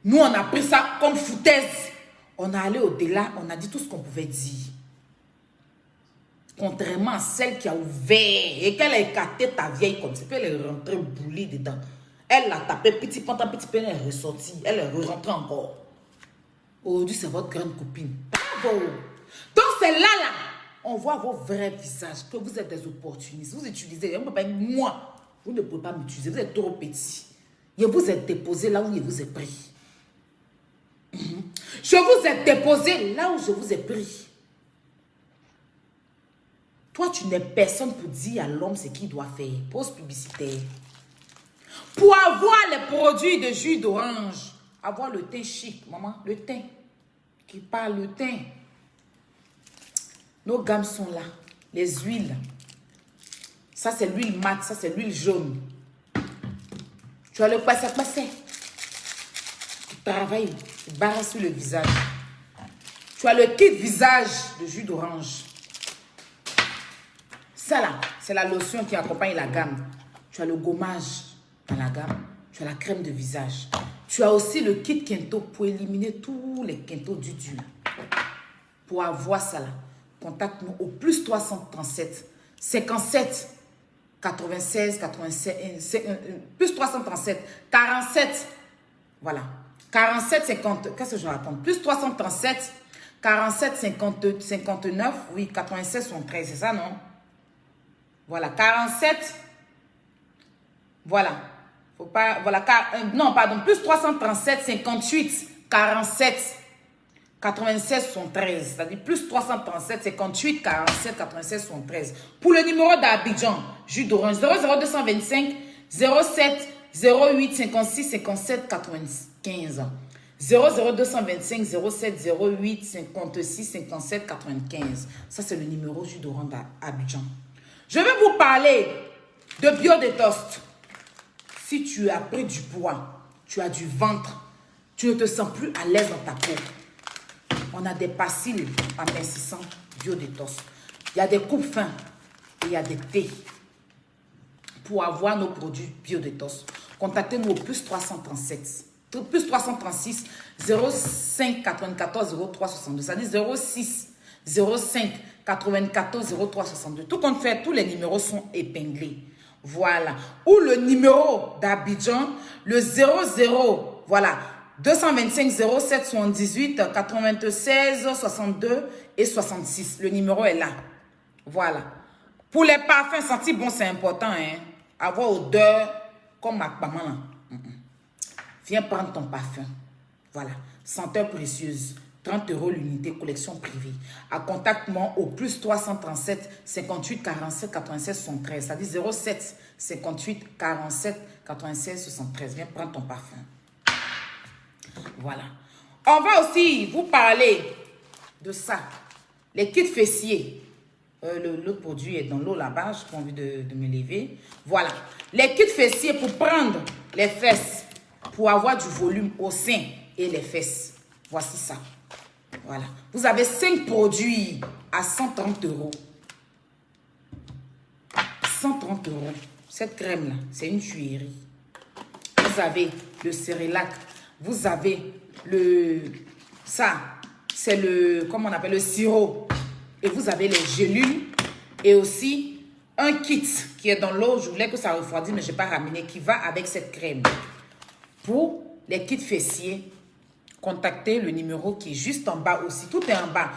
Nous, on a pris ça comme foutaise. On a allé au-delà, on a dit tout ce qu'on pouvait dire. Contrairement à celle qui a ouvert et qu'elle a écarté ta vieille comme ça, puis elle est rentrée boulie dedans. Elle l'a tapé petit pantin, petit peu, elle est ressortie. Elle est rentrée encore. Aujourd'hui, c'est votre grande copine. Bravo! Donc, c'est là, on voit vos vrais visages, que vous êtes des opportunistes. Vous utilisez, moi, vous ne pouvez pas m'utiliser, vous êtes trop petit. Je vous ai déposé là où je vous ai pris. Je vous ai déposé là où je vous ai pris. Toi, tu n'es personne pour dire à l'homme ce qu'il doit faire. Pause publicitaire. Pour avoir les produits de jus d'orange, avoir le thé chic, maman, le thé qui parle, le thé. Nos gammes sont là. Les huiles. Ça, c'est l'huile mat, ça, c'est l'huile jaune. Tu as le passé. Tu travailles, tu barres sur le visage. Tu as le kit visage de jus d'orange. Ça là, c'est la lotion qui accompagne la gamme. Tu as le gommage dans la gamme. Tu as la crème de visage. Tu as aussi le kit Kento pour éliminer tous les Kento du dur. Pour avoir ça là, contacte-nous au plus 337 57 96 87 plus 337 47. Voilà. 47 50. Qu'est-ce que je raconte? Plus 337 47 50 59. Oui, 96 73, c'est ça, non? Voilà, 47. Voilà. Faut pas. Voilà. Non, pardon. Plus 337 58 47 96 73. C'est-à-dire plus 337 58 47 96 73. Pour le numéro d'Abidjan, jus d'orange 00225 07 08 56 57 95. 00225 07 08 56 57 95. Ça, c'est le numéro jus d'orange d'Abidjan. Je vais vous parler de Biodetox. Si tu as pris du poids, tu as du ventre, tu ne te sens plus à l'aise dans ta peau. On a des pastilles amincissants Biodetox. Il y a des coupes fins et il y a des thés. Pour avoir nos produits Biodetox, contactez-nous au plus 337, plus 336 05 94 03 62. C'est-à-dire 06 05 94 03 62. Tout compte fait, tous les numéros sont épinglés. Voilà. Ou le numéro d'Abidjan, le 00, voilà, 225 07 78 96 62 et 66. Le numéro est là. Voilà. Pour les parfums sentis, bon, c'est important, hein. Avoir odeur comme Macpaman. Viens prendre ton parfum. Voilà. Senteur précieuse. 30 € l'unité, collection privée. À contactement au plus 337 58 47 96 73. C'est-à-dire 07 58 47 96 73. Viens prendre ton parfum. Voilà. On va aussi vous parler de ça. Les kits fessiers. L'autre produit est dans l'eau là-bas. Je n'ai pas envie de me lever. Voilà. Les kits fessiers pour prendre les fesses. Pour avoir du volume au sein et les fesses. Voici ça. Voilà. Vous avez 5 produits à 130 €. 130 €. Cette crème-là, c'est une tuerie. Vous avez le Cérélac. Vous avez le... Ça, c'est le... Comment on appelle? Le sirop. Et vous avez les gélules. Et aussi un kit qui est dans l'eau. Je voulais que ça refroidisse, mais je n'ai pas ramené. Qui va avec cette crème. Pour les kits fessiers, contactez le numéro qui est juste en bas aussi. Tout est en bas.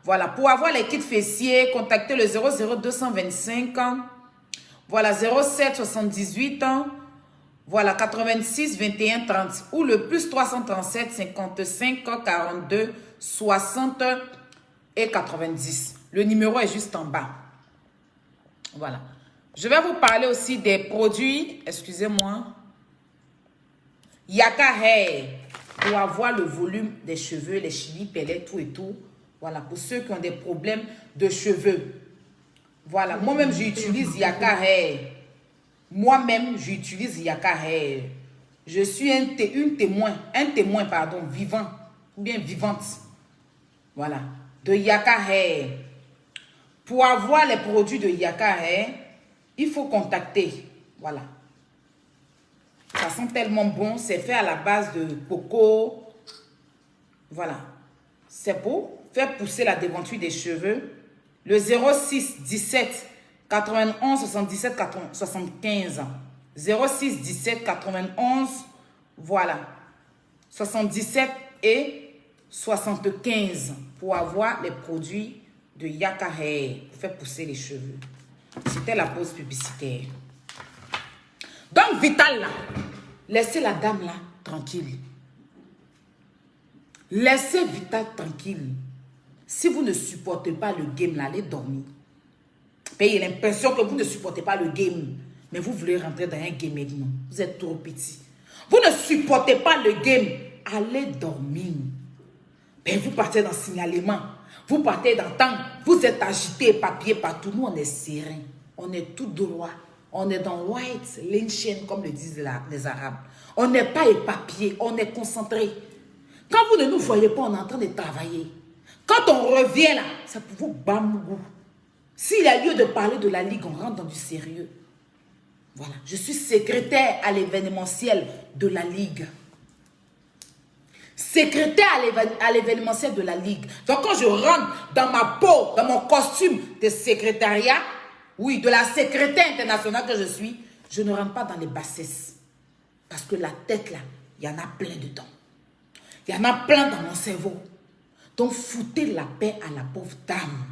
Voilà. Pour avoir les kits fessiers, contactez le 00225. Voilà. 07 78. Voilà. 86 21 30. Ou le plus 337 55 42 60 et 90. Le numéro est juste en bas. Voilà. Je vais vous parler aussi des produits. Excusez-moi. Yaka Hair. Pour avoir le volume des cheveux, les chili, pellet, tout et tout. Voilà, pour ceux qui ont des problèmes de cheveux. Voilà, moi-même, j'utilise Yaka Hair. Moi-même, j'utilise Yaka Hair. Je suis un témoin, vivant, ou bien vivante. Voilà, de Yaka Hair. Pour avoir les produits de Yaka Hair, il faut contacter. Voilà. Ça sent tellement bon. C'est fait à la base de coco. Voilà. C'est pour faire pousser la déventure des cheveux. Le 06 17 91 77 75. 06 17 91. Voilà. 77 et 75. Pour avoir les produits de Yaka Hair. Pour faire pousser les cheveux. C'était la pause publicitaire. Donc, Vital, là, laissez la dame, là, tranquille. Laissez Vital tranquille. Si vous ne supportez pas le game, là, allez dormir. Payez l'impression que vous ne supportez pas le game. Mais vous voulez rentrer dans un game avec nous. Vous êtes trop petit. Vous ne supportez pas le game. Allez dormir. Ben, vous partez dans le signalement. Vous partez dans le temps. Vous êtes agité, papier partout. Nous, on est serein. On est tout droit. On est dans white, l'inchen, comme le disent les Arabes. On n'est pas éparpillé, on est concentré. Quand vous ne nous voyez pas, on est en train de travailler. Quand on revient là, c'est pour vous Bambougou. S'il y a lieu de parler de la Ligue, on rentre dans du sérieux. Voilà, je suis secrétaire à l'événementiel de la Ligue. Secrétaire à l'événementiel de la Ligue. Donc quand je rentre dans ma peau, dans mon costume de secrétariat, oui, de la secrétaire internationale que je suis, je ne rentre pas dans les bassesses. Parce que la tête là, il y en a plein dedans. Il y en a plein dans mon cerveau. Donc foutez la paix à la pauvre dame.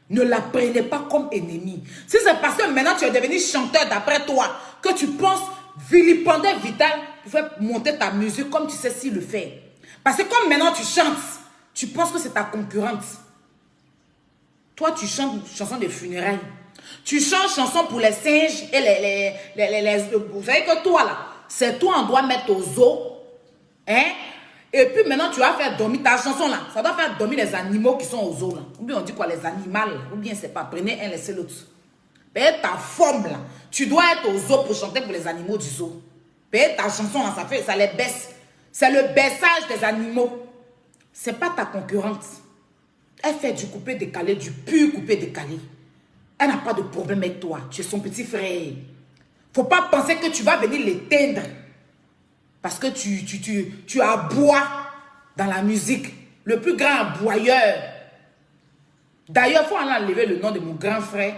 Ne la prenez pas comme ennemie. Si c'est parce que maintenant tu es devenu chanteur d'après toi, que tu penses vilipender Vital pour faire monter ta musique comme tu sais s'il le fait. Parce que comme maintenant tu chantes, tu penses que c'est ta concurrente. Toi tu chantes chanson de funérailles. Tu chantes chanson pour les singes et les vous savez que toi là, c'est toi on doit mettre aux os. Hein? Et puis maintenant tu vas faire dormir ta chanson là. Ça doit faire dormir les animaux qui sont aux os là. Ou bien on dit quoi, les animaux. Ou bien c'est pas, prenez un, laissez l'autre. Paye ta forme là. Tu dois être aux os pour chanter pour les animaux du zoo. Paye ta chanson là, ça les baisse. C'est le baissage des animaux. C'est pas ta concurrente. Elle fait du coupé décalé, du pur coupé décalé. Elle n'a pas de problème avec toi. Tu es son petit frère. Faut pas penser que tu vas venir l'éteindre. Parce que tu aboies dans la musique. Le plus grand aboyeur. D'ailleurs, il faut aller enlever le nom de mon grand frère.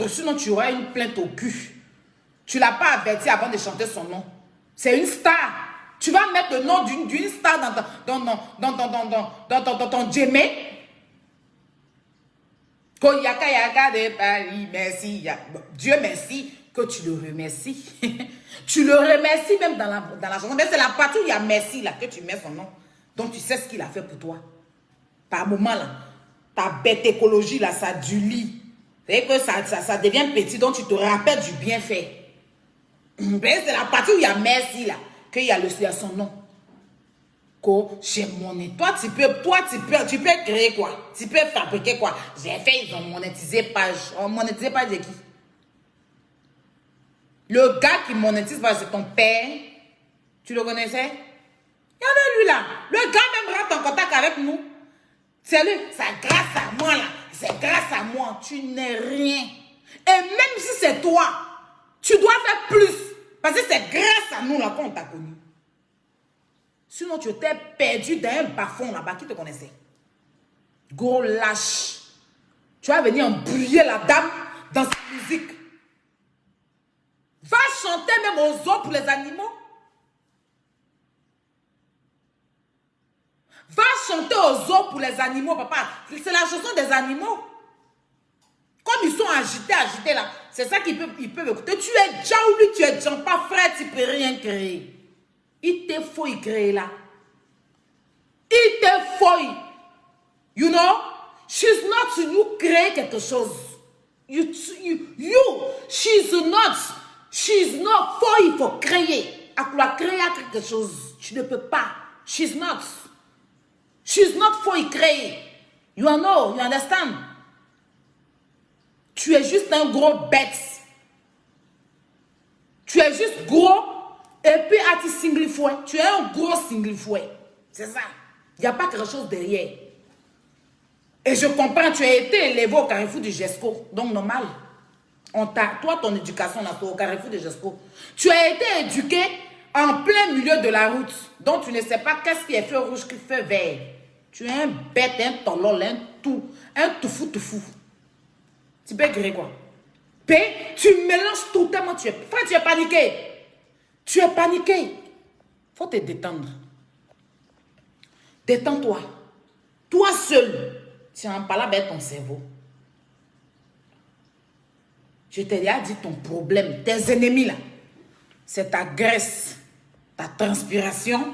Sinon, tu auras une plainte au cul. Tu ne l'as pas averti avant de chanter son nom. C'est une star. Tu vas mettre le nom d'une star dans ton djemé. Koyaka yaka de Paris, merci. Dieu merci que tu le remercies. Tu le remercies même dans la chanson. Mais c'est la partie où il y a merci là que tu mets son nom. Donc tu sais ce qu'il a fait pour toi. Par moment là, ta bête écologie là, ça du lit. C'est que ça devient petit, donc tu te rappelles du bienfait. Mais c'est la partie où il y a merci là, qu'il y a son nom. J'ai monnaie. Toi, tu peux créer quoi? Tu peux fabriquer quoi? J'ai fait, ils ont monétisé page. On monétisé page de qui? Le gars qui monétise page, c'est ton père. Tu le connaissais? Regardez lui là. Le gars même rentre en contact avec nous. C'est lui. C'est grâce à moi là. C'est grâce à moi. Tu n'es rien. Et même si c'est toi, tu dois faire plus. Parce que c'est grâce à nous là qu'on t'a connu. Sinon, tu étais perdu dans un bas-fond là-bas. Qui te connaissait? Gros lâche. Tu vas venir embrouiller la dame dans sa musique. Va chanter même aux os pour les animaux. Va chanter aux os pour les animaux, papa. C'est la chanson des animaux. Comme ils sont agités là. C'est ça qu'ils peuvent écouter. Tu es déjà ou lui, tu es déjà pas frère, tu ne peux rien créer. Il te faut y créer là. Il te faut. You know? She's not to you créer quelque chose. She's not for il faut créer. À quoi créer quelque chose. Tu ne peux pas. She's not for y créer. You know, you understand? Tu es juste un gros bête. Tu es juste gros. Et puis, à ti single fouet. Tu es un gros single fouet. C'est ça. Il n'y a pas quelque chose derrière. Et je comprends, tu as été élevé au carrefour du GESCO. Donc, normal. Toi, ton éducation, là, au carrefour du GESCO. Tu as été éduqué en plein milieu de la route. Donc, tu ne sais pas qu'est-ce qui est feu rouge, qui fait vert. Tu es un bête, un tolol, un toufou. Tu peux créer quoi? Tu mélanges tout tellement tu es paniqué. Tu es paniqué. Faut te détendre. Détends-toi. Toi seul. Tu n'as pas là avec ton cerveau. Je t'ai déjà dit ton problème. Tes ennemis là. C'est ta graisse. Ta transpiration.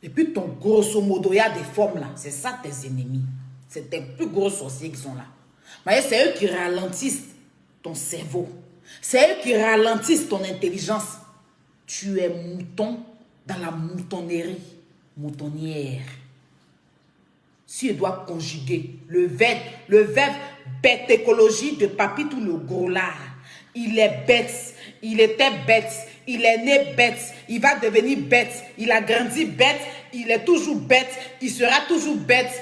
Et puis ton grosso modo, il y a des formes là. C'est ça tes ennemis. C'est tes plus gros sorciers qui sont là. Mais c'est eux qui ralentissent ton cerveau. C'est eux qui ralentissent ton intelligence. Tu es mouton dans la moutonnerie. Moutonnière. Si je dois conjuguer le verbe bête écologie de Papy tout le gros là. Il est bête. Il était bête. Il est né bête. Il va devenir bête. Il a grandi bête. Il est toujours bête. Il sera toujours bête.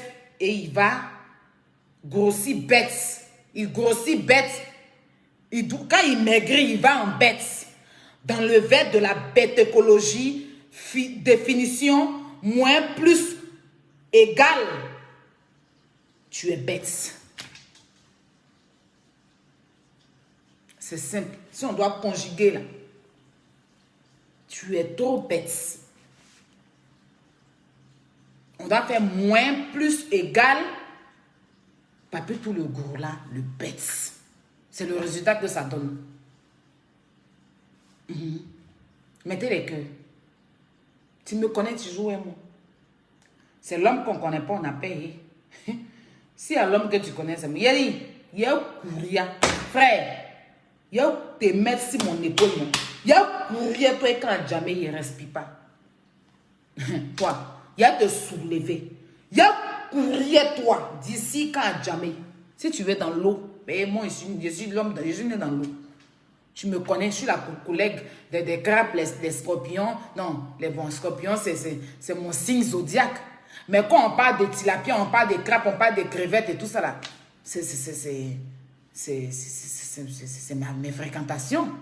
Et il va grossir bête. Il grossit bête. Quand il maigrit, il va en bête. Dans le verbe de la bête écologie, définition, moins, plus, égal. Tu es bête. C'est simple. Si on doit conjuguer là, tu es trop bête. On doit faire moins, plus, égal. Papy, tout le gros là, le bête. C'est le résultat que ça donne. Mettez les cœurs. Tu me connais, tu joues un mot. C'est l'homme qu'on ne connaît pas, on a payé. Si y a l'homme que tu connais, c'est moi. Il y a un courrier. Frère, il y a te mettre sur mon épaule. Il y a un courrier, toi, et quand jamais il ne respire pas. Toi, il y a te soulever. Il y a un courrier, toi, d'ici quand jamais. Si tu veux dans l'eau, mais moi, je suis l'homme, je suis né dans l'eau. Tu me connais, je suis la collègue des crabes, les scorpions. Non, les bons scorpions, c'est mon signe zodiaque. Mais quand on parle de tilapia, on parle de crabes, on parle de crevettes et tout ça là, c'est mes fréquentations.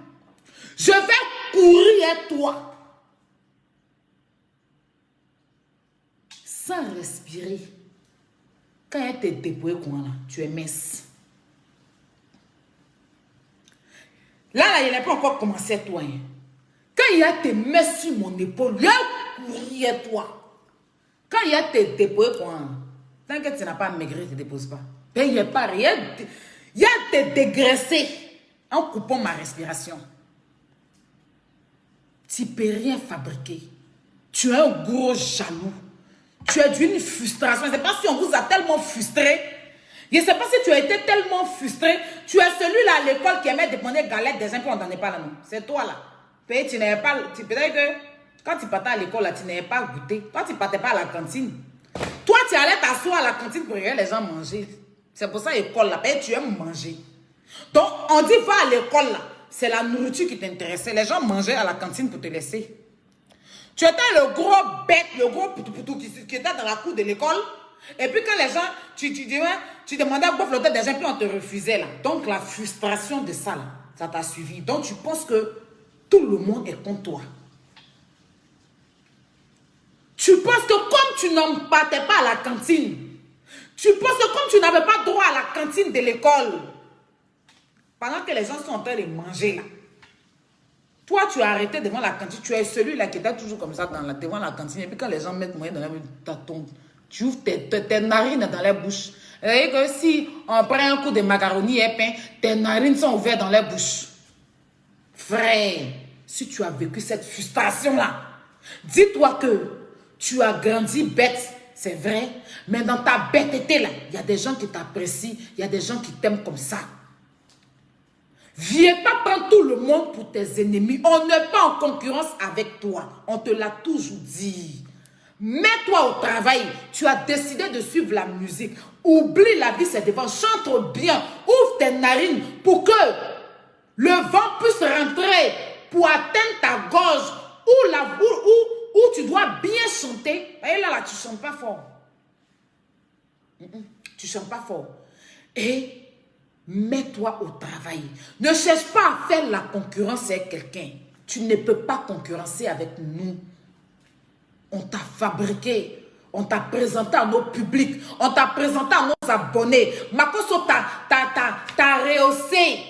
Je vais courir à toi. Sans respirer. Quand elle te dépouille, tu es mince. Là, il n'a pas encore commencé toi. Quand il y a tes mains sur mon épaule, il y a courir à toi. Quand il y a tes dépouilles, tant que tu n'as pas maigri, tu ne te déposes pas. Mais il n'y a pas rien. Il y a tes dégraissés en coupant ma respiration. Tu ne peux rien fabriquer. Tu es un gros jaloux. Tu es d'une frustration. Je ne sais pas si on vous a tellement frustré. Je ne sais pas si tu as été tellement frustré. Tu es celui-là à l'école qui aimait demander galette des gens puis on n'en est pas là. C'est toi là. Peut-être tu n'avais pas. Peut-être que quand tu partais à l'école là, tu n'avais pas goûté. Toi, tu ne partais pas à la cantine. Toi, tu allais t'asseoir à la cantine pour regarder les gens manger. C'est pour ça l'école là. Peut-être tu aimes manger. Donc, on dit va à l'école là. C'est la nourriture qui t'intéressait. Les gens mangeaient à la cantine pour te laisser. Tu étais le gros bête, le gros poutou qui était dans la cour de l'école. Et puis quand les gens, tu demandais à boire des gens, puis on te refusait là. Donc la frustration de ça là, ça t'a suivi. Donc tu penses que tout le monde est contre toi. Tu penses que comme tu n'en partais pas à la cantine, tu penses que comme tu n'avais pas droit à la cantine de l'école, pendant que les gens sont en train de manger là, toi, tu as arrêté devant la cantine. Tu es celui-là qui était toujours comme ça devant la cantine. Et puis quand les gens mettent moyen dans la bouche, tu ouvres tes narines dans la bouche. Et que si on prend un coup de macaroni et pain, tes narines sont ouvertes dans la bouche. Frère, si tu as vécu cette frustration-là, dis-toi que tu as grandi bête, c'est vrai. Mais dans ta bêteté là, il y a des gens qui t'apprécient. Il y a des gens qui t'aiment comme ça. Viens pas prendre tout le monde pour tes ennemis. On n'est pas en concurrence avec toi. On te l'a toujours dit. Mets-toi au travail. Tu as décidé de suivre la musique. Oublie la vie, c'est devant. Chante bien. Ouvre tes narines pour que le vent puisse rentrer pour atteindre ta gorge où tu dois bien chanter. Et là, tu ne chantes pas fort. Tu ne chantes pas fort. Et mets-toi au travail. Ne cherche pas à faire la concurrence avec quelqu'un. Tu ne peux pas concurrencer avec nous. On t'a fabriqué. On t'a présenté à nos publics. On t'a présenté à nos abonnés. Makosso t'a rehaussé.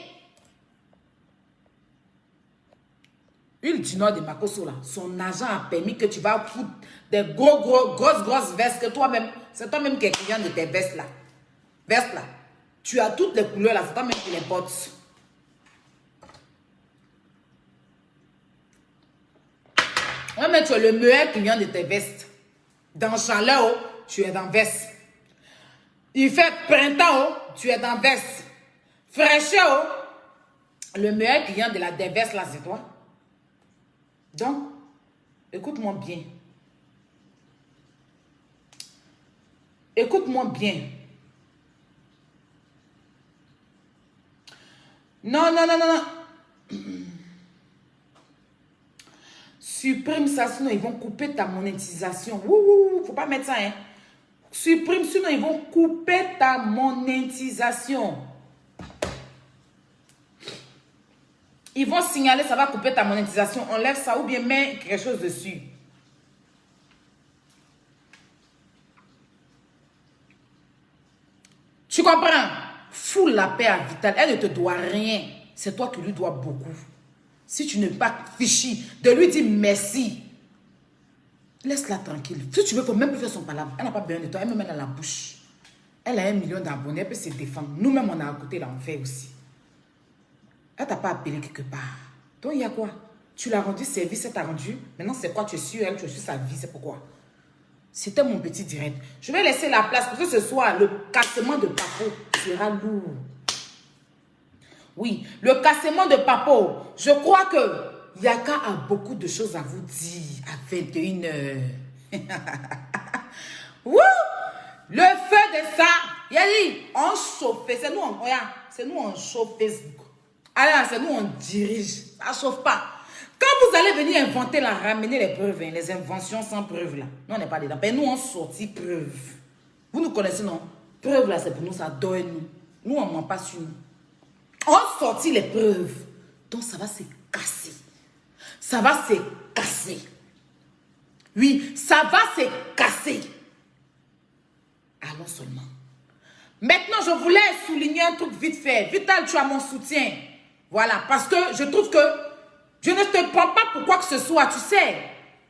Une du nord de Makosso là, son agent a permis que tu vas foutre des grosses vestes que toi-même, c'est toi-même qui es client de tes vestes là. Vestes là. Tu as toutes les couleurs là, c'est toi-même qui les portes. Ouais, mais tu es le meilleur client de tes vestes. Dans chaleur, tu es dans veste. Il fait printemps, tu es dans veste. Fraîcheur, le meilleur client de la veste là, c'est toi. Donc, écoute-moi bien. Écoute-moi bien. Non, non, non, non, non. Supprime ça, sinon ils vont couper ta monétisation. Ouh, faut pas mettre ça, hein. Supprime, sinon ils vont couper ta monétisation. Ils vont signaler, ça va couper ta monétisation. Enlève ça ou bien mets quelque chose dessus. Tu comprends? Fous la paix à Vital. Elle ne te doit rien. C'est toi qui lui dois beaucoup. Si tu n'es pas fichu de lui dire merci, laisse-la tranquille. Si tu veux, il ne faut même plus faire son palabre. Elle n'a pas besoin de toi. Elle me met dans la bouche. Elle a 1 million d'abonnés. Elle peut se défendre. Nous-mêmes, on a à côté, là, on fait aussi. Elle t'a pas appelé quelque part. Donc, il y a quoi? Tu l'as rendu service, elle t'a rendu. Maintenant, c'est quoi? Tu es sur elle, tu es sur sa vie. C'est pourquoi? C'était mon petit direct. Je vais laisser la place parce que ce soir, le cassement de Papo sera lourd. Oui, le cassement de Papo. Je crois que Yaka a beaucoup de choses à vous dire à 21h. Wouh! Le feu de ça. Il a dit, on chauffe. C'est nous, c'est nous, on chauffe Facebook. Alors, c'est nous, on dirige. Ça ne chauffe pas. Quand vous allez venir inventer, là, ramener les preuves, hein, les inventions sans preuves, là. Nous, on n'est pas dedans. Mais nous, on sortit preuves. Vous nous connaissez, non? Preuves, là, c'est pour nous, ça donne nous. Nous, on ne ment pas sur nous. On sortit les preuves. Donc, ça va se casser. Ça va se casser. Oui, ça va se casser. Allons seulement. Maintenant, je voulais souligner un truc vite fait. Vital, tu as mon soutien. Voilà, parce que je trouve que je ne te prends pas pour quoi que ce soit, tu sais.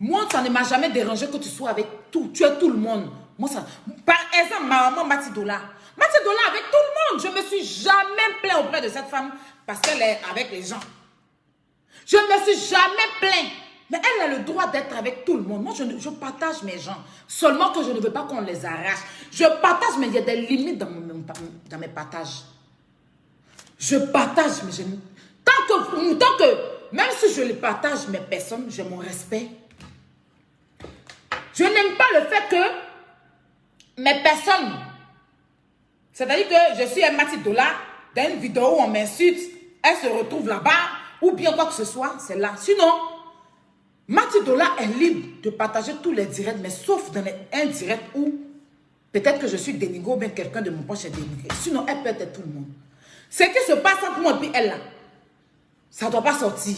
Moi, ça ne m'a jamais dérangé que tu sois avec tout. Tu es tout le monde. Moi, ça... Par exemple, ma maman Matidola. Matidola avec tout le monde. Je ne me suis jamais plaint auprès de cette femme parce qu'elle est avec les gens. Je ne me suis jamais plaint. Mais elle a le droit d'être avec tout le monde. Moi, je partage mes gens. Seulement que je ne veux pas qu'on les arrache. Je partage, mais il y a des limites dans mes partages. Je partage, mais je... Tant que, même si je les partage, mes personnes, j'ai mon respect. Je n'aime pas le fait que mes personnes, c'est-à-dire que je suis un Matidola, dans une vidéo où on m'insulte, elle se retrouve là-bas, ou bien quoi que ce soit, c'est là. Sinon, Matidola est libre de partager tous les directs, mais sauf dans un direct où peut-être que je suis dénigré ou bien quelqu'un de mon proche est dénigré. Sinon, elle peut être tout le monde. Ce qui se passe entre moi et puis elle là, ça ne doit pas sortir.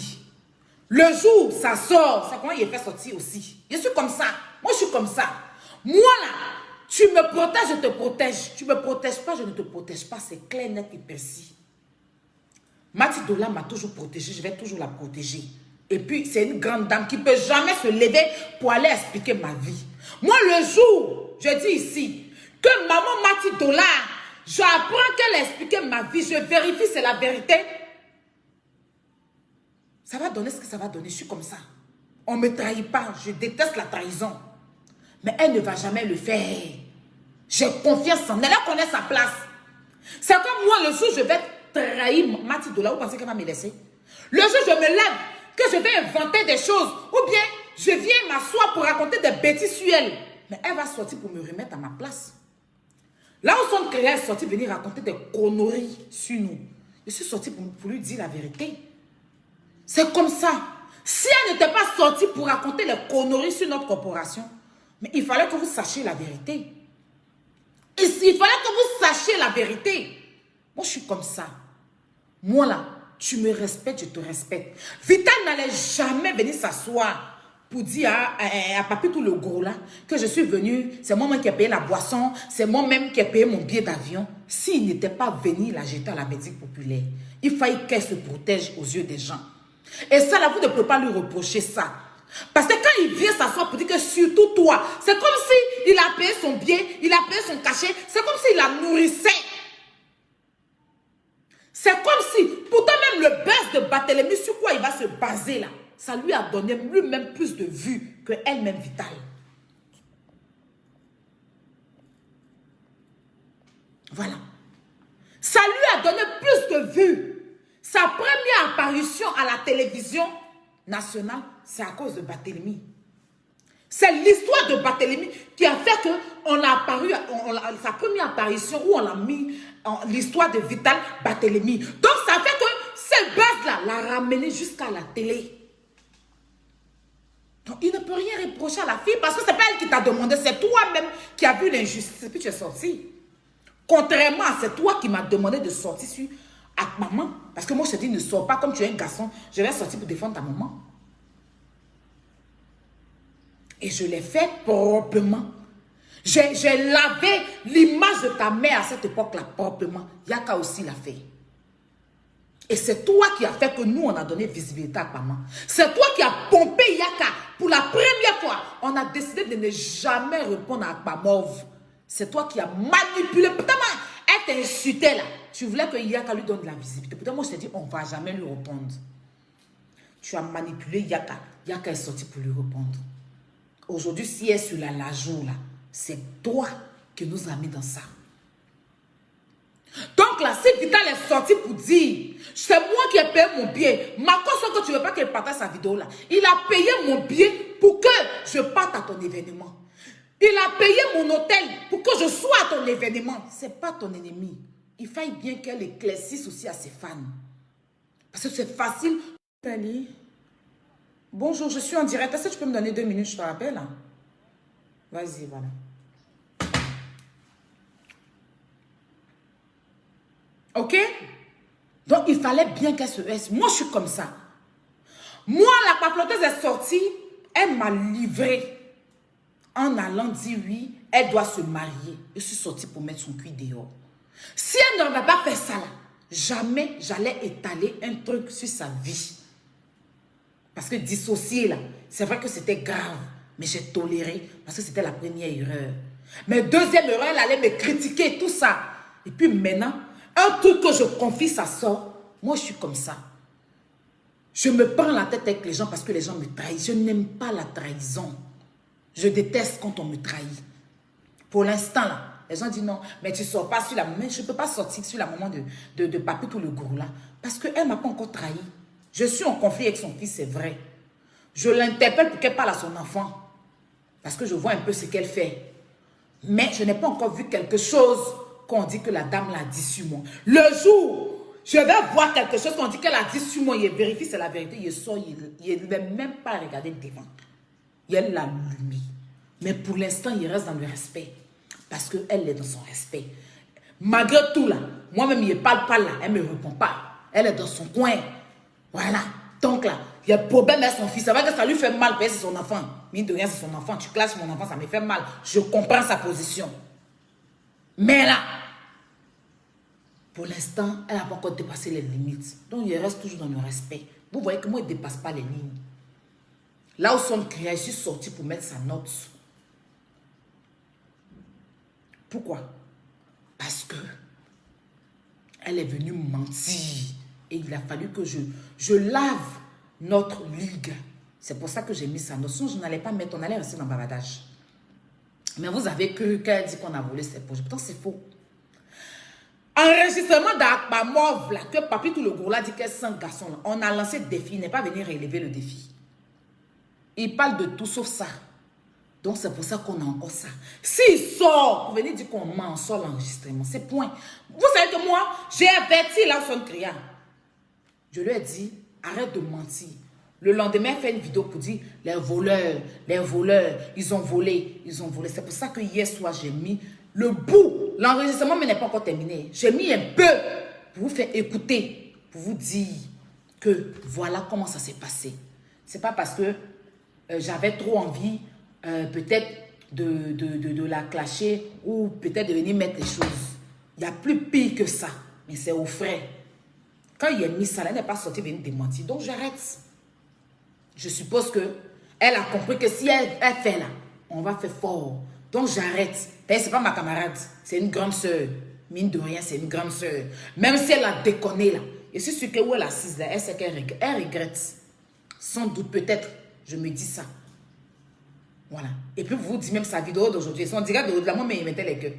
Le jour où ça sort, c'est comment il fait sortir aussi. Je suis comme ça. Moi, je suis comme ça. Moi là, tu me protèges, je te protège. Tu ne me protèges pas, je ne te protège pas. C'est clair, net et précis. Matidola m'a toujours protégée, je vais toujours la protéger. Et puis, c'est une grande dame qui ne peut jamais se lever pour aller expliquer ma vie. Moi, le jour, je dis ici, que maman Matidola, j'apprends qu'elle a expliqué ma vie, je vérifie, c'est la vérité. Ça va donner ce que ça va donner, je suis comme ça. On ne me trahit pas, je déteste la trahison. Mais elle ne va jamais le faire. J'ai confiance en elle, elle connaît sa place. C'est comme moi, le jour où je vais trahir Matidola, vous pensez qu'elle va me laisser? Le jour où je me lève, que je vais inventer des choses, ou bien je viens m'asseoir pour raconter des bêtises sur elle. Mais elle va sortir pour me remettre à ma place. Là où son créateur est sorti venir raconter des conneries sur nous, je suis sorti pour lui dire la vérité. C'est comme ça. Si elle n'était pas sortie pour raconter les conneries sur notre corporation, mais il fallait que vous sachiez la vérité. Il fallait que vous sachiez la vérité. Moi, je suis comme ça. Moi, là, tu me respectes, je te respecte. Vital n'allait jamais venir s'asseoir pour dire à Papi tout le gros là que je suis venu, c'est moi-même qui ai payé la boisson, c'est moi-même qui ai payé mon billet d'avion. S'il n'était pas venu la jeter à la médecine populaire, il fallait qu'elle se protège aux yeux des gens. Et ça, là, vous ne pouvez pas lui reprocher ça. Parce que quand il vient s'asseoir pour dire que surtout toi, c'est comme s'il a payé son billet, il a payé son cachet, c'est comme s'il la nourrissait. C'est comme si, pourtant même le buzz de Barthélemy, sur quoi il va se baser là, ça lui a donné lui-même plus de vues que elle-même Vital. Voilà. Ça lui a donné plus de vues. Sa première apparition à la télévision nationale, c'est à cause de Barthélemy. C'est l'histoire de Barthélemy qui a fait qu'on a apparu, sa première apparition où on a mis l'histoire de Vital Barthélemy. Donc ça fait que ramené jusqu'à la télé. Donc, il ne peut rien reprocher à la fille parce que ce n'est pas elle qui t'a demandé, c'est toi-même qui as vu l'injustice et puis tu es sorti. Contrairement à c'est toi qui m'as demandé de sortir sur avec maman. Parce que moi, je te dis, ne sors pas comme tu es un garçon. Je vais sortir pour défendre ta maman. Et je l'ai fait proprement. J'ai lavé l'image de ta mère à cette époque-là proprement. Yaka aussi l'a fait. Et c'est toi qui as fait que nous, on a donné visibilité à maman. C'est toi qui as pompé Yaka. Pour la première fois, on a décidé de ne jamais répondre à Akpamov. C'est toi qui as manipulé. Putain, elle t'insultait là. Tu voulais que Yaka lui donne de la visibilité. Putain, moi, je t'ai dit, on ne va jamais lui répondre. Tu as manipulé Yaka. Yaka est sorti pour lui répondre. Aujourd'hui, si elle est sur la lajour là, c'est toi qui nous as mis dans ça. Donc là, si Vital est sorti pour dire, c'est moi qui ai payé mon billet. Ma cause que tu ne veux pas qu'elle partage sa vidéo là. Il a payé mon billet pour que je parte à ton événement. Il a payé mon hôtel pour que je sois à ton événement. Ce n'est pas ton ennemi. Il faille bien qu'elle éclaircisse aussi à ses fans. Parce que c'est facile. Pali. Bonjour, je suis en direct. Est-ce que tu peux me donner 2 minutes, je te rappelle? Vas-y, voilà. Ok? Donc, il fallait bien qu'elle se laisse. Moi, je suis comme ça. Moi, la papeloteuse est sortie. Elle m'a livré. En allant dire oui, elle doit se marier. Je suis sortie pour mettre son cul dehors. Si elle n'aurait pas fait ça, là, jamais j'allais étaler un truc sur sa vie. Parce que dissocier, là, c'est vrai que c'était grave. Mais j'ai toléré parce que c'était la première erreur. Mais deuxième erreur, elle allait me critiquer, tout ça. Et puis maintenant, un truc que je confie, ça sort. Moi, je suis comme ça. Je me prends la tête avec les gens parce que les gens me trahissent. Je n'aime pas la trahison. Je déteste quand on me trahit. Pour l'instant, là, les gens disent non, mais tu ne sors pas sur la maman. Je ne peux pas sortir sur la maman de Papi tout le gourou là. Parce qu'elle ne m'a pas encore trahi. Je suis en conflit avec son fils, c'est vrai. Je l'interpelle pour qu'elle parle à son enfant. Parce que je vois un peu ce qu'elle fait. Mais je n'ai pas encore vu quelque chose qu'on dit que la dame l'a dit sur moi. Le jour, je vais voir quelque chose qu'on dit qu'elle a dit sur moi, il vérifie, c'est la vérité, il sort, il ne va même pas regarder devant. Il l'a allumé. Mais pour l'instant, il reste dans le respect. Parce qu'elle est dans son respect. Malgré tout là, moi-même, il ne parle pas là, elle ne me répond pas. Elle est dans son coin. Voilà. Donc là, il y a un problème avec son fils. C'est vrai que ça lui fait mal, parce que c'est son enfant. Mine de rien, c'est son enfant. Tu classes mon enfant, ça me fait mal. Je comprends sa position. Mais là, pour l'instant, elle n'a pas encore dépassé les limites. Donc, il reste toujours dans le respect. Vous voyez que moi, il ne dépasse pas les lignes. Là où son crié, je suis sorti pour mettre sa note. Pourquoi? Parce que elle est venue mentir. Et il a fallu que je lave notre ligue. C'est pour ça que j'ai mis sa note. Sinon, je n'allais pas mettre, on allait rester dans le bavardage. Mais vous avez cru qu'elle dit qu'on a volé ses projets. Pourtant, c'est faux. Enregistrement d'Akpamov, là, que Papi tout le gros là dit qu'elle est 100 garçons. Là. On a lancé le défi, il n'est pas venu relever le défi. Il parle de tout sauf ça. Donc, c'est pour ça qu'on a encore ça. S'il sort, vous venez dire qu'on ment, on sort l'enregistrement. C'est point. Vous savez que moi, j'ai averti là son criant. Je lui ai dit, arrête de mentir. Le lendemain, elle fait une vidéo pour dire, les voleurs, ils ont volé, ils ont volé. C'est pour ça que hier soir, j'ai mis le bout. L'enregistrement n'est pas encore terminé. J'ai mis un peu pour vous faire écouter, pour vous dire que voilà comment ça s'est passé. C'est pas parce que j'avais trop envie, peut-être de la clasher ou peut-être de venir mettre les choses. Il y a plus pire que ça, mais c'est au frais. Quand il a mis ça, elle n'est pas sortie venir démentir. Donc j'arrête. Je suppose qu'elle a compris que si elle fait là, on va faire fort. Donc j'arrête. Ce n'est pas ma camarade, c'est une grande soeur. Mine de rien, c'est une grande soeur. Même si elle a déconné là, et c'est sûr que où elle est assise là, elle sait qu'elle regrette. Sans doute, peut-être, je me dis ça. Voilà. Et puis vous dites même sa vidéo d'aujourd'hui, son direct de la moi, mais il mettait les queues.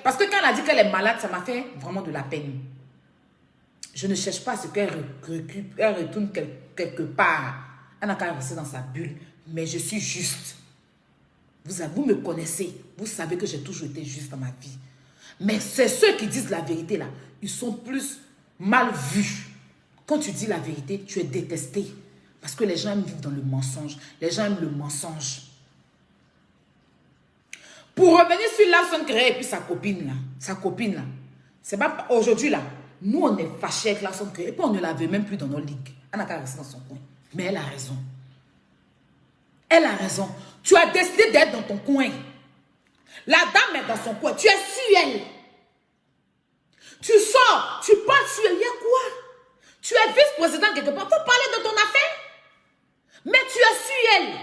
Parce que quand elle a dit qu'elle est malade, ça m'a fait vraiment de la peine. Je ne cherche pas à ce qu'elle retourne quelque part. Elle n'a qu'à rester dans sa bulle. Mais je suis juste. Vous me connaissez. Vous savez que j'ai toujours été juste dans ma vie. Mais c'est ceux qui disent la vérité là. Ils sont plus mal vus Quand tu dis la vérité, tu es détesté. Parce que les gens aiment vivre dans le mensonge. Les gens aiment le mensonge. Pour revenir sur Larson Créa et puis sa copine là. C'est pas aujourd'hui là. Nous, on est fâchés avec Larson Créa et puis on ne la veut même plus dans nos ligues. Elle n'a qu'à rester dans son coin. Mais elle a raison. Elle a raison. Tu as décidé d'être dans ton coin. La dame est dans son coin. Tu es sur elle. Tu sors, tu parles sur elle. Il y a quoi? Tu es vice-président quelque part. Il faut parler de ton affaire. Mais tu es sur elle.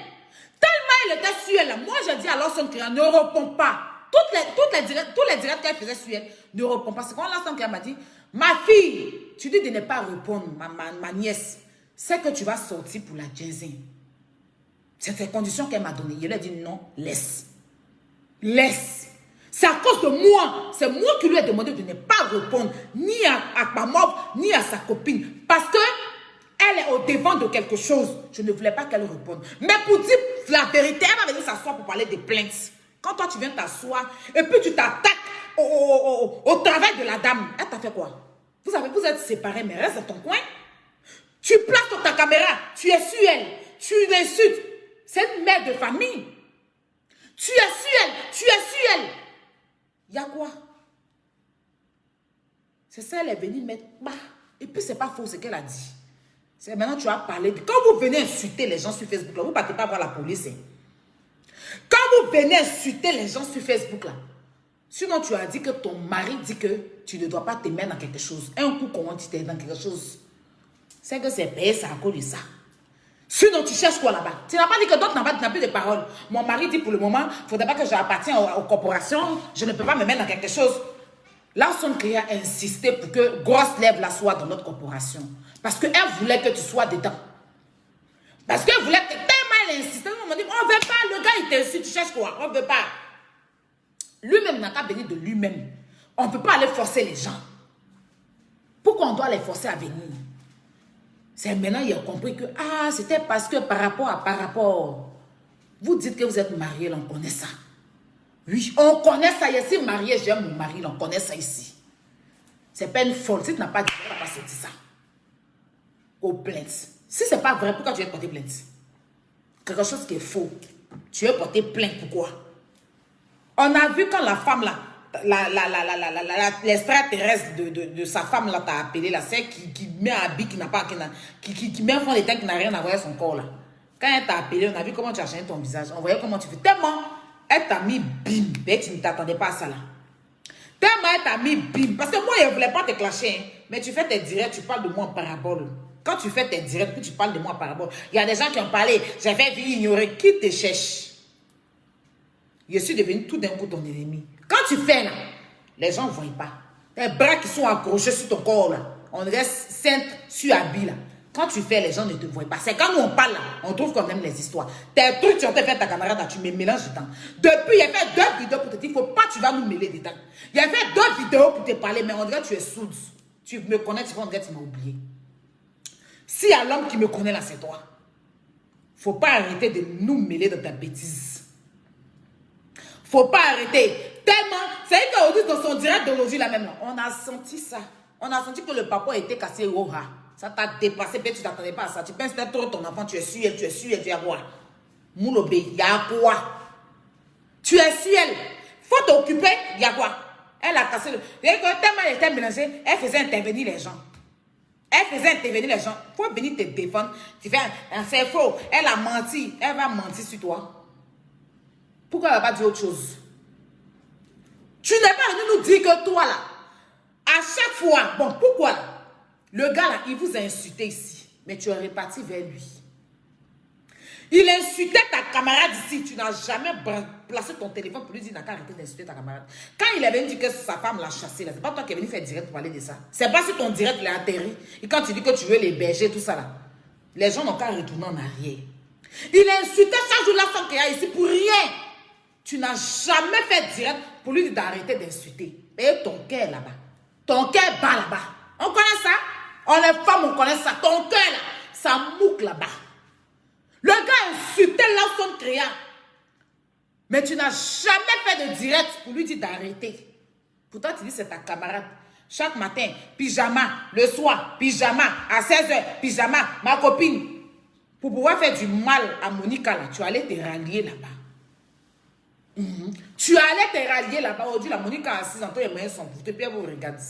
Tellement elle était sur elle. Moi, je dis à Larson Créa, ne réponds pas. Tous les directs qu'elle faisait sur elle, ne réponds pas. C'est quand Larson Créa m'a dit, ma fille, tu dis de ne pas répondre, ma nièce. C'est que tu vas sortir pour la jazzing. C'est ces conditions qu'elle m'a données. Je lui ai dit non, laisse. Laisse. C'est à cause de moi. C'est moi qui lui ai demandé de ne pas répondre ni à Akpamov, ni à sa copine. Parce que elle est au devant de quelque chose. Je ne voulais pas qu'elle réponde. Mais pour dire la vérité, elle va venir s'asseoir pour parler des plaintes. Quand toi, tu viens t'asseoir et puis tu t'attaques au travail de la dame, elle t'a fait quoi? Vous êtes séparés, mais reste dans ton coin. Tu places sur ta caméra, tu es sur elle, tu l'insultes. C'est une mère de famille. Tu es sur elle. Il y a quoi? C'est ça, elle est venue mettre bas. Et puis, c'est pas faux ce qu'elle a dit. C'est maintenant tu as parlé. Quand vous venez insulter les gens sur Facebook, là, vous ne partez pas voir la police. Hein. Quand vous venez insulter les gens sur Facebook, là, sinon tu as dit que ton mari dit que tu ne dois pas te mettre dans quelque chose. Un coup, comment tu t'es dans quelque chose? C'est que c'est payé, ça à cause de ça. Sinon, tu cherches quoi là-bas? Tu n'as pas dit que d'autres n'ont plus de paroles. Mon mari dit pour le moment, il ne faudrait pas que j'appartienne aux corporations. Je ne peux pas me mettre dans quelque chose. Larson Créa a insisté pour que Grosse Lèvres la soit dans notre corporation. Parce qu'elle voulait que tu sois dedans. Parce qu'elle voulait que tellement elle insistait. On m'a dit, on ne veut pas. Le gars, il t'insulte. Tu cherches quoi? On ne veut pas. Lui-même n'a qu'à venir de lui-même. On ne peut pas aller forcer les gens. Pourquoi on doit les forcer à venir? C'est maintenant il a compris que c'était parce que par rapport. Vous dites que vous êtes marié, on connaît ça. Oui, on connaît ça. Je suis marié, j'aime mon mari, on connaît ça ici. C'est pas une folle. Si tu n'as pas dit, on n'a pas sorti ça. Aux plaintes. Si c'est pas vrai, pourquoi tu veux porter plainte? Quelque chose qui est faux. Tu veux porter plainte, pourquoi? On a vu quand la femme là, l'extraterrestre de sa femme là t'a appelé là, c'est qui met un habit qui n'a pas, qui met un fond de teint qui n'a rien à voir avec son corps là. Quand elle t'a appelé, on a vu comment tu as changé ton visage, on voyait comment tu fais. Tellement, elle t'a mis bim, mais tu ne t'attendais pas à ça là. Tellement elle t'a mis bim, parce que moi je ne voulais pas te clasher, hein, mais tu fais tes directs, tu parles de moi en parabole. Quand tu fais tes directs, puis tu parles de moi en parabole, il y a des gens qui ont parlé, j'avais vu ignorer, qui te cherche? Je suis devenu tout d'un coup ton ennemi. Quand tu fais là, les gens ne voient pas. Tes bras qui sont accrochés sur ton corps là, on reste sainte sur habit là. Quand tu fais, les gens ne te voient pas. C'est quand nous on parle là, on trouve qu'on aime les histoires. Tes trucs, tu as fait ta camarade là, tu me mélanges dedans. Depuis, il a fait 2 vidéos pour te dire, il ne faut pas que tu vas nous mêler dedans. Il a fait 2 vidéos pour te parler, mais on dirait que tu es sourde. Tu me connais, tu vois, on dirait que tu m'as oublié. S'il y a l'homme qui me connaît là, c'est toi. Il ne faut pas arrêter de nous mêler dans ta bêtise. Faut pas arrêter. Tellement, c'est qu'aujourd'hui, dans son direct d'aujourd'hui, là même, on a senti ça. On a senti que le papa était cassé au rat. Ça t'a dépassé, peut-être tu t'attendais pas à ça. Tu penses peut-être trop ton enfant, tu es sur elle, tu as quoi? Moulobé, il y a quoi? Tu es sur elle. Faut t'occuper, il y a quoi? Elle a cassé le... Tellement elle était mélangée, elle faisait intervenir les gens. Faut venir te défendre. Tu fais, c'est faux. Elle a menti. Elle va mentir sur toi. Pourquoi elle ne va pas dire autre chose? Tu n'es pas venu nous dire que toi là, à chaque fois, bon, pourquoi là? Le gars là, il vous a insulté ici, mais tu es reparti vers lui. Il insultait ta camarade ici, tu n'as jamais placé ton téléphone pour lui dire, n'a qu'à arrêter d'insulter ta camarade. Quand il est venu dire que sa femme l'a chassé là, c'est pas toi qui es venu faire direct pour parler de ça. C'est pas sur ton direct, il a atterri. Et quand tu dis que tu veux l'héberger, tout ça là, les gens n'ont qu'à retourner en arrière. Il a insulté chaque jour Larson Créa ici pour rien. Tu n'as jamais fait direct pour lui dire d'arrêter d'insulter. Et ton cœur là-bas. Ton cœur bas là-bas. On connaît ça? On est femmes, on connaît ça. Ton cœur là, ça mouque là-bas. Le gars insultait Larson Créa. Mais tu n'as jamais fait de direct pour lui dire d'arrêter. Pourtant, tu dis c'est ta camarade. Chaque matin, pyjama. Le soir, pyjama. À 16h, pyjama. Ma copine. Pour pouvoir faire du mal à Monica, là, tu allais te rallier là-bas. Tu allais te rallier là-bas. Aujourd'hui, la Monica a 6 ans, toi, les moyens sont pour te payer, vous regardez.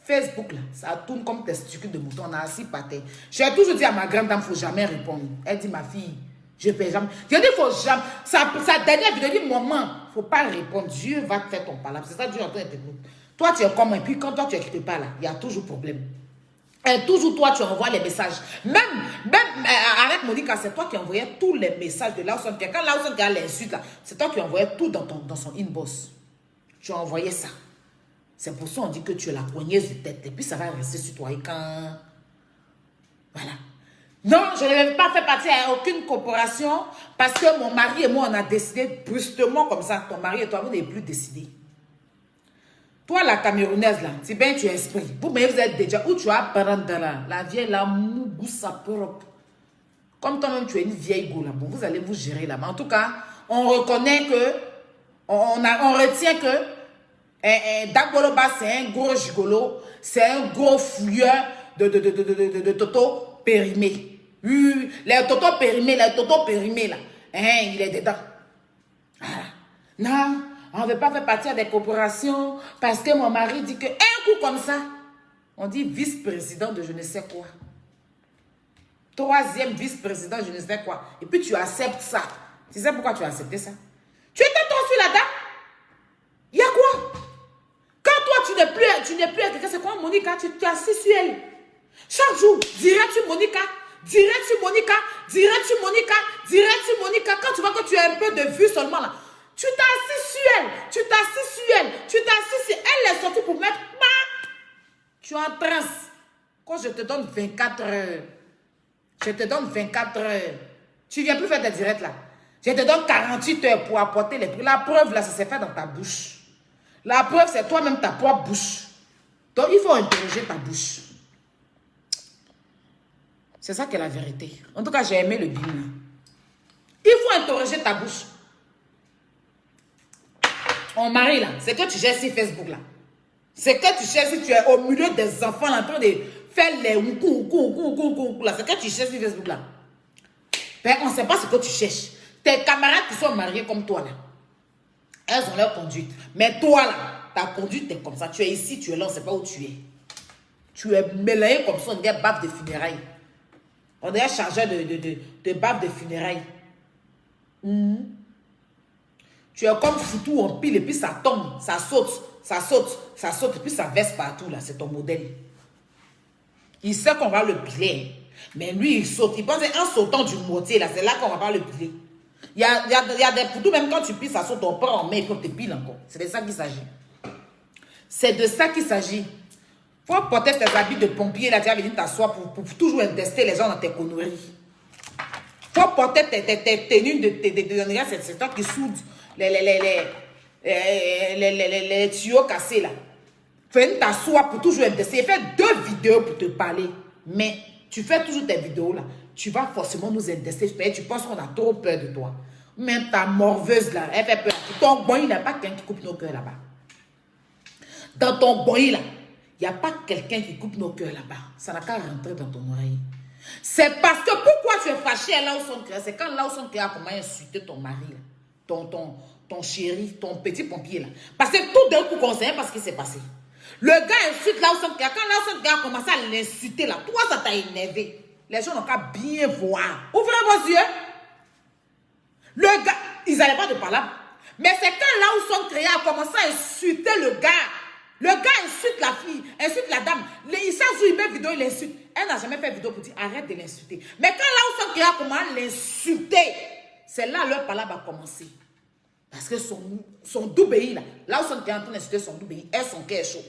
Facebook, là, ça tourne comme testicule de mouton. On a assis par terre. J'ai toujours dit à ma grande dame, il ne faut jamais répondre. Elle dit, ma fille, je ne peux jamais. Je dis, il ne faut jamais. Sa dernière vidéo dit, maman, il ne faut pas répondre. Dieu va te faire ton palabre. C'est ça, Dieu entend tes mots. Toi, tu es comme, et puis quand toi, tu n'écris pas là, il y a toujours problème. Et toujours toi, tu envoies les messages. Même avec Monica, c'est toi qui envoyais tous les messages de Lawson. Quand Lawson a l'insulte là, c'est toi qui envoyais tout dans son inbox. Tu as envoyé ça. C'est pour ça qu'on dit que tu es la poigneuse de tête. Et puis ça va rester sur toi. Et quand... Voilà. Non, je n'ai pas fait partie à aucune corporation parce que mon mari et moi, on a décidé brusquement comme ça. Ton mari et toi, vous n'avez plus décidé. Toi, la Camerounaise, là, c'est bien tu es esprit. Vous-même, vous êtes déjà où tu as Parandala. La vieille, là, mougou, sa propre. Comme toi-même, tu es une vieille go, là. Bon, vous allez vous gérer là. Mais en tout cas, on reconnaît que, on retient que Dagoloba, c'est un gros gigolo, c'est un gros fouilleur de Toto périmé. Les Toto périmés, là, il est dedans. Voilà. Non. On ne veut pas faire partie des corporations parce que mon mari dit que un coup comme ça, on dit vice-président de je ne sais quoi. 3e vice-président de je ne sais quoi. Et puis tu acceptes ça. Tu sais pourquoi tu as accepté ça? Tu étais toi sur la dame. Il y a quoi? Quand toi tu n'es plus avec quelqu'un, c'est quoi Monica? Tu es assis sur elle. Chaque jour, direct sur Monica. Direct sur Monica. Direct sur Monica. Direct sur Monica. Quand tu vois que tu as un peu de vue seulement là. Tu t'es assis sur elle, tu t'es assis sur elle, tu t'es assis sur elle. Elle est sortie pour mettre pas. Tu es en transe. Quand je te donne 24 heures, je te donne 24 heures. Tu ne viens plus faire des directs là. Je te donne 48 heures pour apporter les trucs. La preuve là, ça s'est fait dans ta bouche. La preuve, c'est toi-même ta propre bouche. Donc il faut interroger ta bouche. C'est ça qui est la vérité. En tout cas, j'ai aimé le bin là. Il faut interroger ta bouche. On marie là, c'est que tu gères sur Facebook là. C'est que tu cherches si tu es au milieu des enfants là, en train de faire les là. C'est que tu cherches sur Facebook là. Ben, on ne sait pas ce que tu cherches. Tes camarades qui sont mariés comme toi là, elles ont leur conduite. Mais toi là, ta conduite est comme ça. Tu es ici, tu es là, on ne sait pas où tu es. Tu es mélangé comme ça, on dirait bave de funérailles. On dirait chargeur de bave de funérailles. Tu es comme foutu en pile et puis ça tombe, ça saute, ça saute, ça saute et puis ça verse partout là. C'est ton modèle. Il sait qu'on va le piler. Mais lui, il saute. Il pense qu'en sautant du mortier là, c'est là qu'on va pas le piler. Il y a des poutous, même quand tu piles, ça saute, on prend en main et puis on te pile encore. C'est de ça qu'il s'agit. C'est de ça qu'il s'agit. Il faut porter tes habits de pompier là, tu vas venir t'asseoir pour toujours tester les gens dans tes conneries. Il faut porter tes tenues c'est toi qui soude les tuyaux cassés là. Fais t'asseoir pour toujours tester. Fais 2 vidéos pour te parler. Mais tu fais toujours tes vidéos là. Tu vas forcément nous intester. Tu penses qu'on a trop peur de toi. Même ta morveuse là, elle fait peur. Ton bon, il n'y a pas quelqu'un qui coupe nos cœurs là-bas. Dans ton bon, là, il n'y a pas quelqu'un qui coupe nos cœurs là-bas. Ça n'a qu'à rentrer dans ton oreille. C'est parce que pourquoi tu es fâché à Lawson Créa? C'est quand Lawson Créa a comment insulter ton mari là. Ton chéri, ton petit pompier là. Parce que tout d'un coup, on ne sait pas ce qui s'est passé. Le gars insulte Lawson Créa. Quand Lawson Créa a commencé à l'insulter là, toi ça t'a énervé. Les gens n'ont qu'à bien voir. Ouvrez vos yeux. Le gars, ils n'allaient pas de parler. Mais c'est quand Lawson Créa a commencé à insulter le gars. Le gars insulte la fille, insulte la dame. Il s'assoit, il met vidéo, il l'insulte. Elle n'a jamais fait vidéo pour dire arrête de l'insulter. Mais quand Lawson Créa a commencé à l'insulter, c'est là leur palabre a commencé. Parce que son doubéi là, Lawson Créa est en train d'insulter son doubéi, elle son cœur est chaud.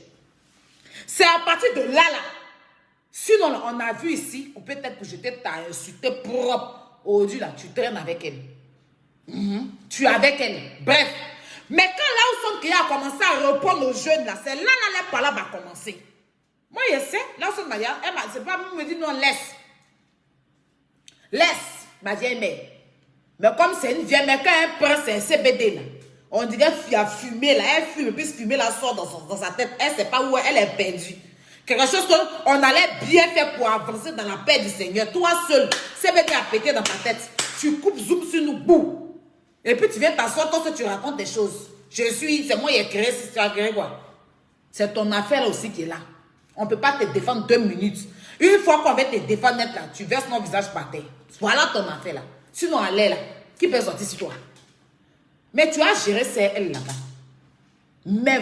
C'est à partir de là, sinon on a vu ici, ou peut-être que je t'ai insulté propre. Aujourd'hui là, tu traînes avec elle. Tu es avec elle. Bref. Mais quand Lawson Créa a commencé à répondre aux jeunes là, c'est là la palabre a commencé. Moi je sais, Lawson m'a dit, c'est pas me dit non, laisse. Laisse, ma vieille mère. Mais comme c'est une vieille mère, quand elle prend, c'est un CBD là. On dirait qu'il y a fumé là. Elle fume, puis fumée là sort dans sa tête. Elle ne sait pas où elle est perdue. Quelque chose qu'on allait bien faire pour avancer dans la paix du Seigneur. Toi seul, c'est bien à péter dans ta tête. Tu coupes, zoom sur nous, bouh. Et puis tu viens t'asseoir quand tu racontes des choses. C'est moi qui ai créé, si tu as créé quoi. C'est ton affaire aussi qui est là. On ne peut pas te défendre 2 minutes. Une fois qu'on va te défendre net là, tu verses ton visage par terre. Voilà ton affaire là. Sinon, elle est là. Qui peut sortir sur toi? Mais tu as géré elle là-bas. Mais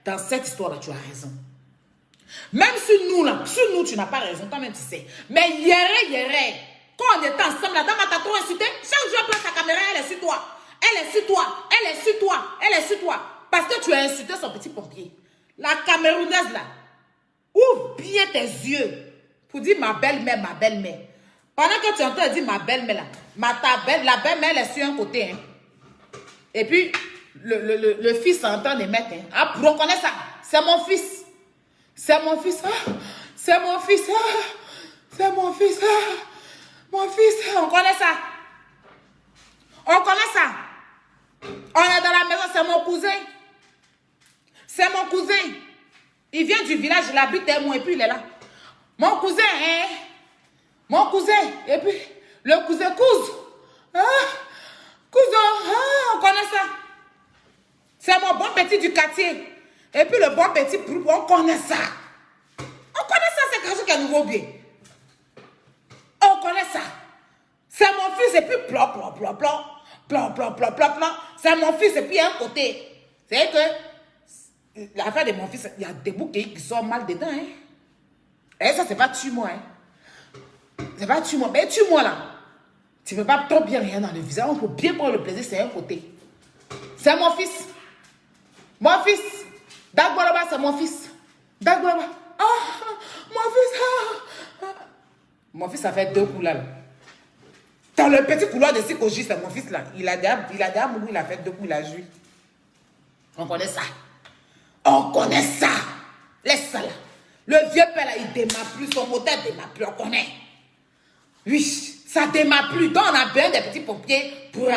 dans cette histoire-là, tu as raison. Même sur nous, tu n'as pas raison, toi-même tu sais. Mais quand on était ensemble, la dame t'a trop insulté. Chaque jour, elle place sa caméra, elle est sur toi. Elle est sur toi, elle est sur toi, elle est sur toi. Parce que tu as insulté son petit pompier. La Camerounaise là, ouvre bien tes yeux pour dire ma belle-mère, ma belle-mère. Pendant que tu entends dire ma belle-mère là, la belle-mère elle est sur un côté. Hein. Et puis, le fils est en train de mettre. Hein. Ah, pour on connaît ça. C'est mon fils. C'est mon fils. Ah, c'est mon fils. Ah, c'est mon fils. Ah, mon fils. On connaît ça. On connaît ça. On est dans la maison, c'est mon cousin. C'est mon cousin. Il vient du village, il habite et moi, et puis il est là. Mon cousin, hein? Mon cousin. Et puis, le cousin couse. Ah, cousin, ah, on connaît ça. C'est mon bon petit du quartier. Et puis le bon petit, on connaît ça. On connaît ça, c'est quelque chose qui est nouveau bien. On connaît ça. C'est mon fils et puis plop. C'est mon fils et puis un côté. C'est que l'affaire de mon fils, il y a des bouquets qui sont mal dedans. Hein? Et ça, c'est pas tue-moi. Hein? C'est pas tue-moi. Mais tue-moi là. Tu ne peux pas trop bien rien dans le visage. On peut bien prendre le plaisir, c'est un côté. C'est mon fils. Mon fils. Dagboroba, c'est mon fils. Dagboroba. Ah, mon fils. Ah. Mon fils, ça fait 2 coups là. Dans le petit couloir de Sikoji, c'est mon fils là. Il a déjà mouru, il a fait 2 coups, il a joui. On connaît ça. On connaît ça. Laisse ça là. Le vieux père là, il démarre plus. Son moteur démarre plus. On connaît. Oui, ça démarre plus. Donc on a besoin des petits pompiers pour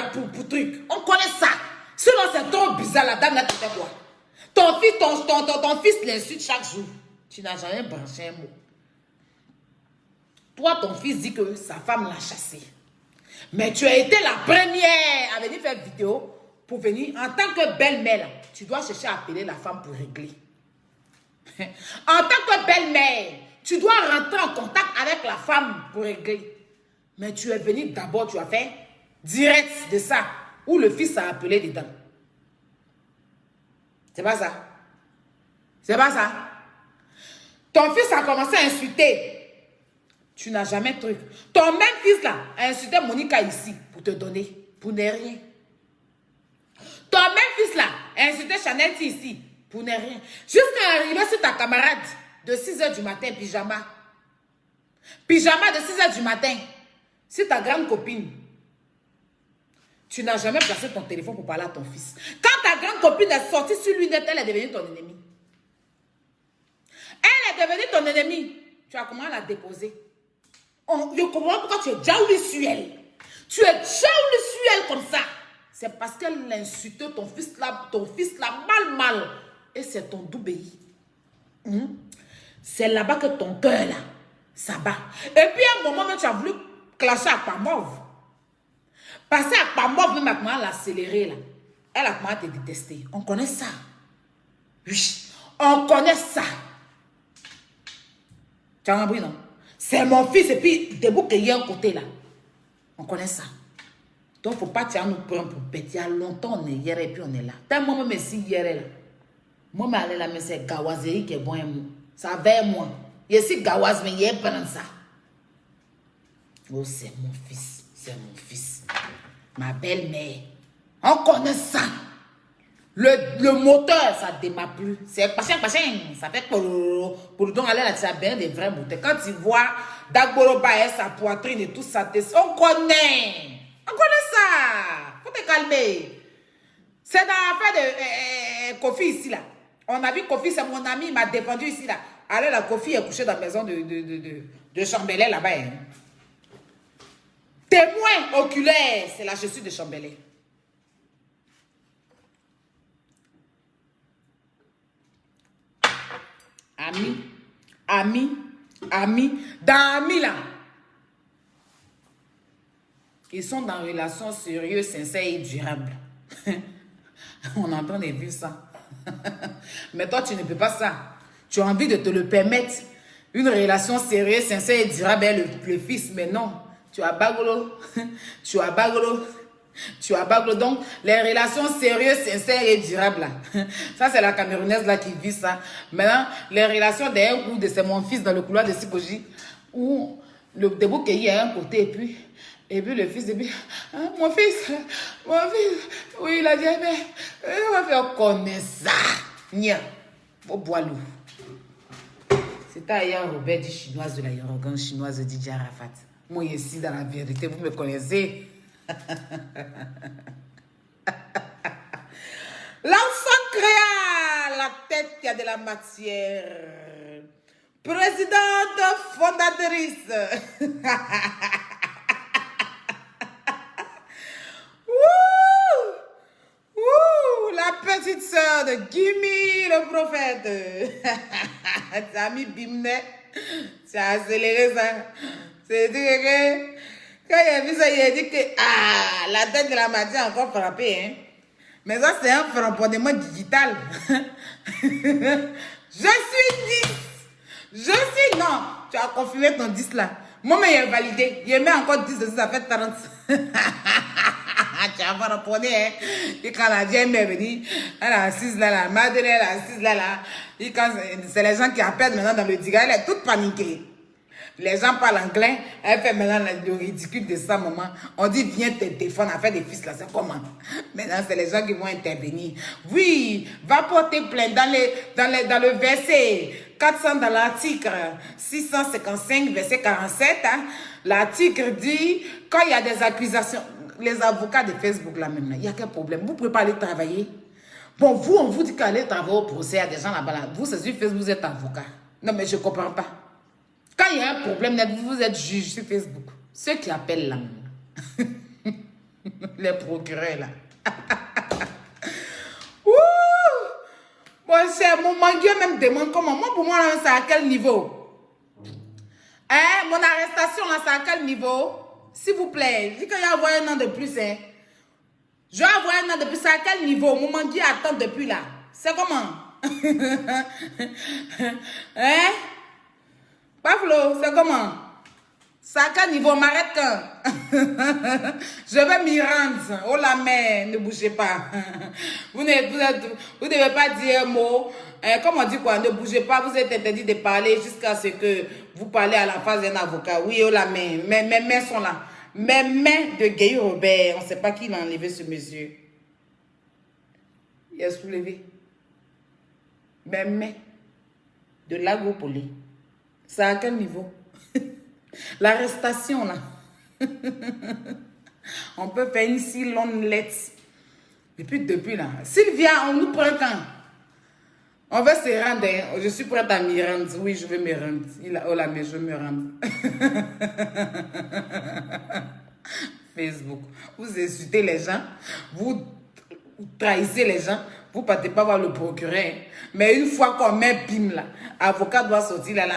truc. On connaît ça. Sinon c'est trop bizarre. La dame là, tu fais quoi? Ton fils l'insulte chaque jour. Tu n'as jamais branché un mot. Toi, ton fils dit que sa femme l'a chassé. Mais tu as été la première à venir faire vidéo pour venir. En tant que belle-mère, tu dois chercher à appeler la femme pour régler. En tant que belle-mère, tu dois rentrer en contact avec la femme pour régler. Mais tu es venu d'abord, tu as fait direct de ça, où le fils a appelé dedans. C'est pas ça. C'est pas ça. Ton fils a commencé à insulter. Tu n'as jamais truc. Ton même fils là a insulté Monica ici pour te donner, pour ne rien. Ton même fils là a insulté Chanel ici pour ne rien. Jusqu'à arriver sur ta camarade de 6h du matin, pyjama. Pyjama de 6h du matin. C'est ta grande copine. Tu n'as jamais placé ton téléphone pour parler à ton fils. Quand ta grande copine est sortie sur lui net, elle est devenue ton ennemi. Elle est devenue ton ennemi. Tu as comment la déposer? Je comprends pourquoi tu es jaouli sur elle. Tu es jaouli sur elle comme ça. C'est parce qu'elle a insulté ton fils là mal. Et c'est ton doubéi. C'est là-bas que ton cœur là, ça bat. Et puis à un moment même tu as voulu clasher à Pamov. Passer à Pamov même à comment l'accélérer là. Elle a comment te détester. On connaît ça. Oui, on connaît ça. Tu as compris non? C'est mon fils et puis debout qu'il y a un côté là. On connaît ça. Donc, il ne faut pas tirer nous prendre pour bête. Il y a longtemps, on est hier et puis on est là. Tellement moi, si hier est là. Moi, je suis là, mais c'est Gawazeri qui est bon. Ça va moi. Je suis Gawaz, mais il y a pas dans ça. Oh, c'est mon fils. C'est mon fils. Ma belle-mère. On connaît ça. Le moteur, ça ne démarre plus. C'est pachin. Ça fait pour donc aller là, tu as bien des vrais moteurs. Quand tu vois Dagboroba et sa poitrine et tout ça, on connaît. On connaît ça. Faut te calmer. C'est dans l'affaire de Kofi ici là. On a vu Kofi, c'est mon ami, il m'a défendu ici là. Alors la Kofi est couchée dans la maison de Chambellet là-bas. Hein. Témoin oculaire, c'est la chaussure de Chambellet. D'amis là. Ils sont dans une relation sérieuse, sincère et durable. On entend et vu ça. Mais toi, tu ne peux pas ça. Tu as envie de te le permettre. Une relation sérieuse, sincère et durable avec le fils. Mais non, tu as bagolo. Tu as bagolo. Tu as bagolo. Donc, les relations sérieuses, sincères et durables là. Ça, c'est la Camerounaise là qui vit ça. Maintenant, les relations d'un coup de c'est mon fils dans le couloir de Sikoji où le début qu'il y a un côté et puis le fils dit, ah, mon fils, oui, il a dit, mais on va faire connaître ça. Nia, au boilou. C'était ailleurs Robert dit chinoise de la Yorogan, chinoise de Didier Arafat. Moi ici, dans la vérité, vous me connaissez. L'enfant créa la tête qui a de la matière. Présidente fondatrice. La petite sœur de Gimi, le prophète. Tu as mis Bimne. Tu as accéléré ça. C'est dit que quand il a vu ça, il a dit que la tête de la matière a encore frappé. Hein? Mais ça, c'est un framponnement digital. Je suis 10. Non, tu as confirmé ton 10 là. Moi, il a validé. Il met encore 10 dessus, ça fait 30. Tu as pas répondu, hein. Et quand la dame est venue, elle est assise là, la madre elle est assise là. Et quand c'est les gens qui appellent maintenant dans le diga, elle est toute paniquée. Les gens parlent anglais, elle fait maintenant le ridicule de sa maman. On dit, viens te défendre, à faire des fils là, c'est comment? Maintenant, c'est les gens qui vont intervenir. Oui, va porter plainte dans le verset 400 dans l'article 655, verset 47. Hein, l'article dit, quand il y a des accusations, les avocats de Facebook là même, il n'y a qu'un problème. Vous ne pouvez pas aller travailler. Bon, vous, on vous dit qu'aller travailler au procès à des gens là-bas. Là. Vous, c'est sur Facebook, vous êtes avocat. Non, mais je ne comprends pas. Quand il y a un problème, vous êtes juge sur Facebook. Ceux qui appellent là même. Les procureurs là. Ouh! Bon, cher, mon manguier même demande comment. Moi, pour moi, c'est à quel niveau? Hein? Mon arrestation là, c'est à quel niveau? S'il vous plaît, dis qu'il y a envoyé un an de plus, hein. Je vais envoyer un an de plus, c'est à quel niveau? Mon manguier attend depuis là. C'est comment? Hein? Pavlo, c'est comment? C'est à quel niveau? M'arrête quand? Je vais m'y rendre. Oh la mère, ne bougez pas. Vous ne devez pas dire un mot. Comme on dit quoi? Ne bougez pas, vous êtes interdit de parler jusqu'à ce que vous parlez à la face d'un avocat. Oui, oh la main. Mes mains sont là. Mes mains de Guy Robert. On ne sait pas qui l'a enlevé ce monsieur. Il a soulevé. Mes mains de l'agropoli. C'est à quel niveau? L'arrestation là. On peut faire une si longue lettre. Depuis là. Sylvia, on nous prend quand? On va se rendre. Hein. Je suis prête à m'y rendre. Oui, je vais me rendre. Oh là, mais je vais me rendre. Facebook. Vous insultez les gens. Vous trahissez les gens. Vous ne partez pas voir le procureur. Hein. Mais une fois qu'on met bim là, avocat doit sortir là.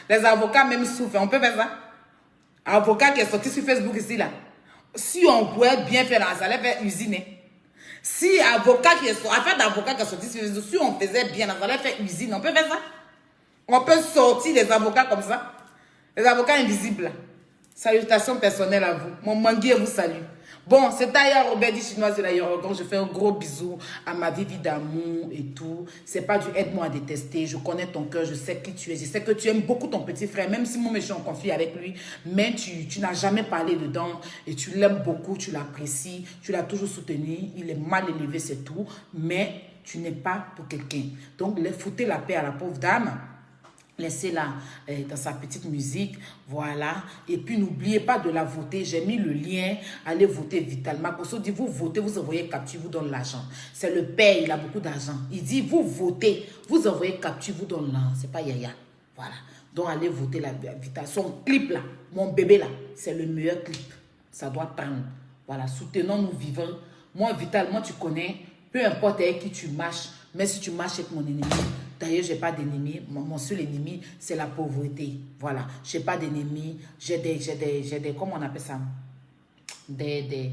Les avocats même souffrent. On peut faire ça? Avocat qui est sorti sur Facebook ici là. Si on pouvait bien faire là, ça allait faire usiner. Si avocat qui est sorti, affaire d'avocat qui est sorti sur Facebook, si on faisait bien, ça allait faire usine. On peut faire ça? On peut sortir des avocats comme ça. Les avocats invisibles là. Salutations personnelles à vous. Mon manguier vous salue. Bon, c'est d'ailleurs Robert dit chinoise de la Yorogan. Je fais un gros bisou à ma vie d'amour et tout. C'est pas du aide-moi à détester. Je connais ton cœur, je sais qui tu es. Je sais que tu aimes beaucoup ton petit frère, même si moi je suis en conflit avec lui. Mais tu n'as jamais parlé dedans et tu l'aimes beaucoup, tu l'apprécies, tu l'as toujours soutenu. Il est mal élevé, c'est tout. Mais tu n'es pas pour quelqu'un. Donc, foutez la paix à la pauvre dame. Laissez-la dans sa petite musique, voilà. Et puis, n'oubliez pas de la voter. J'ai mis le lien. Allez voter Vital. Makosso dit, vous votez, vous envoyez capture, vous donne l'argent. C'est le père, il a beaucoup d'argent. Il dit, vous votez, vous envoyez capture, vous donne l'argent. C'est pas Yaya. Voilà. Donc, allez voter la Vital. Son clip là, mon bébé là, c'est le meilleur clip. Ça doit prendre. Voilà, soutenons-nous vivants. Moi, Vital, moi, tu connais, peu importe avec qui tu marches, mais si tu marches avec mon ennemi, D'ailleurs, j'ai pas d'ennemi. Mon seul ennemi, c'est la pauvreté. Voilà. J'ai pas d'ennemi. J'ai des, comment on appelle ça? Des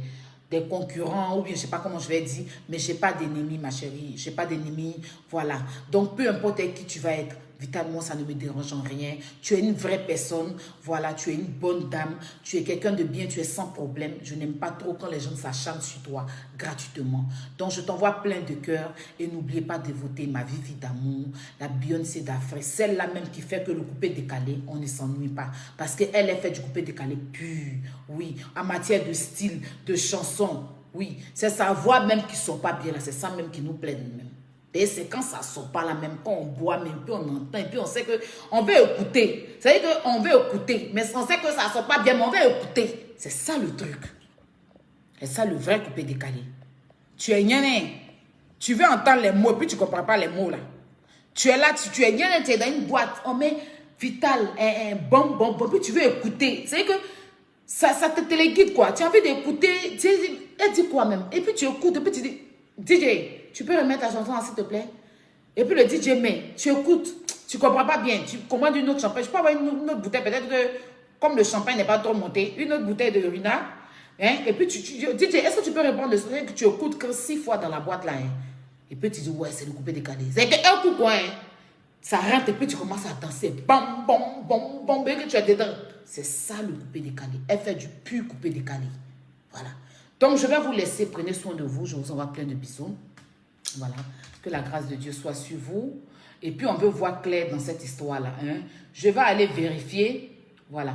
concurrents, ou bien je sais pas comment je vais dire, mais j'ai pas d'ennemi, ma chérie. J'ai pas d'ennemi. Voilà. Donc, peu importe qui tu vas être, vitalement, ça ne me dérange en rien. Tu es une vraie personne. Voilà, tu es une bonne dame. Tu es quelqu'un de bien, tu es sans problème. Je n'aime pas trop quand les gens s'acharnent sur toi gratuitement. Donc, je t'envoie plein de cœur. Et n'oubliez pas de voter Ma Vie d'amour, la Beyoncé d'Afrique. Celle-là même qui fait que le coupé décalé, on ne s'ennuie pas. Parce qu'elle est faite du coupé décalé pur. Oui, en matière de style, de chanson. Oui, c'est sa voix même qui ne sort pas bien là. C'est ça même qui nous plaît même. Et c'est quand ça sort pas là même, quand on boit même, puis on entend, et puis on sait qu'on veut écouter. C'est-à-dire qu'on veut écouter, mais on sait que ça sort pas bien, mais on veut écouter. C'est ça le truc. C'est ça le vrai coupé décalé. Tu es gnané. Tu veux entendre les mots, puis tu ne comprends pas les mots là. Tu es là, tu es gnané, tu es dans une boîte, on met Vital, bon, puis tu veux écouter. C'est-à-dire que ça te téléguide quoi. Tu as envie d'écouter, elle dit quoi même. Et puis tu écoutes, et puis tu dis, DJ, tu peux remettre ta chanson s'il te plaît. Et puis le DJ met, tu écoutes, tu ne comprends pas bien, tu commandes une autre champagne. Je peux avoir une autre bouteille, peut-être que comme le champagne n'est pas trop monté, une autre bouteille de Rina. Hein, et puis DJ, est-ce que tu peux répondre que tu écoutes que 6 fois dans la boîte là. Hein? Et puis tu dis, ouais, c'est le coupé décalé. C'est qu'un coup quoi, hein? Ça rentre et puis tu commences à danser. Bam, bam, bam, bam, et que tu es dedans. C'est ça le coupé décalé. Elle fait du pur coupé décalé. Voilà. Donc je vais vous laisser, prenez soin de vous. Je vous envoie plein de bisous. Voilà, que la grâce de Dieu soit sur vous. Et puis, on veut voir clair dans cette histoire-là. Hein? Je vais aller vérifier. Voilà.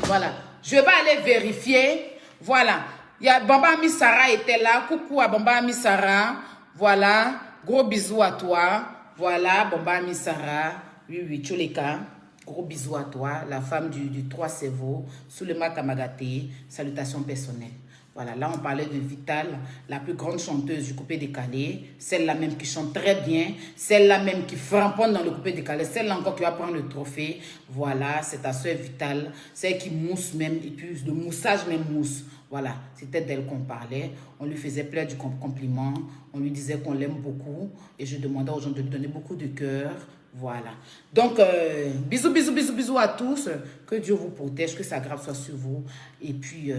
Voilà. Je vais aller vérifier. Voilà. Il y a Bamba Ami Sarah était là. Coucou à Bamba Ami Sarah. Voilà. Gros bisous à toi. Voilà, Bamba Ami Sarah. Oui, Tcholeka. Gros bisous à toi, la femme du 3 Cerveau, Soulema Kamagaté, salutations personnelles. Voilà, là on parlait de Vital, la plus grande chanteuse du coupé décalé, celle-là même qui chante très bien, celle-là même qui framponne dans le coupé décalé, celle-là encore qui va prendre le trophée. Voilà, c'est ta soeur Vital, celle qui mousse même, et puis de moussage même mousse. Voilà, c'était d'elle qu'on parlait. On lui faisait plein de compliments, on lui disait qu'on l'aime beaucoup et je demandais aux gens de lui donner beaucoup de cœur. Voilà. Donc, bisous à tous. Que Dieu vous protège, que sa grâce soit sur vous. Et puis,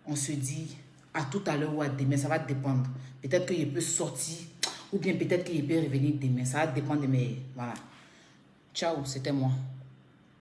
on se dit à tout à l'heure ou à demain. Ça va dépendre. Peut-être qu'il peut sortir ou bien peut-être qu'il peut revenir demain. Ça va dépendre de mes... Voilà. Ciao, c'était moi.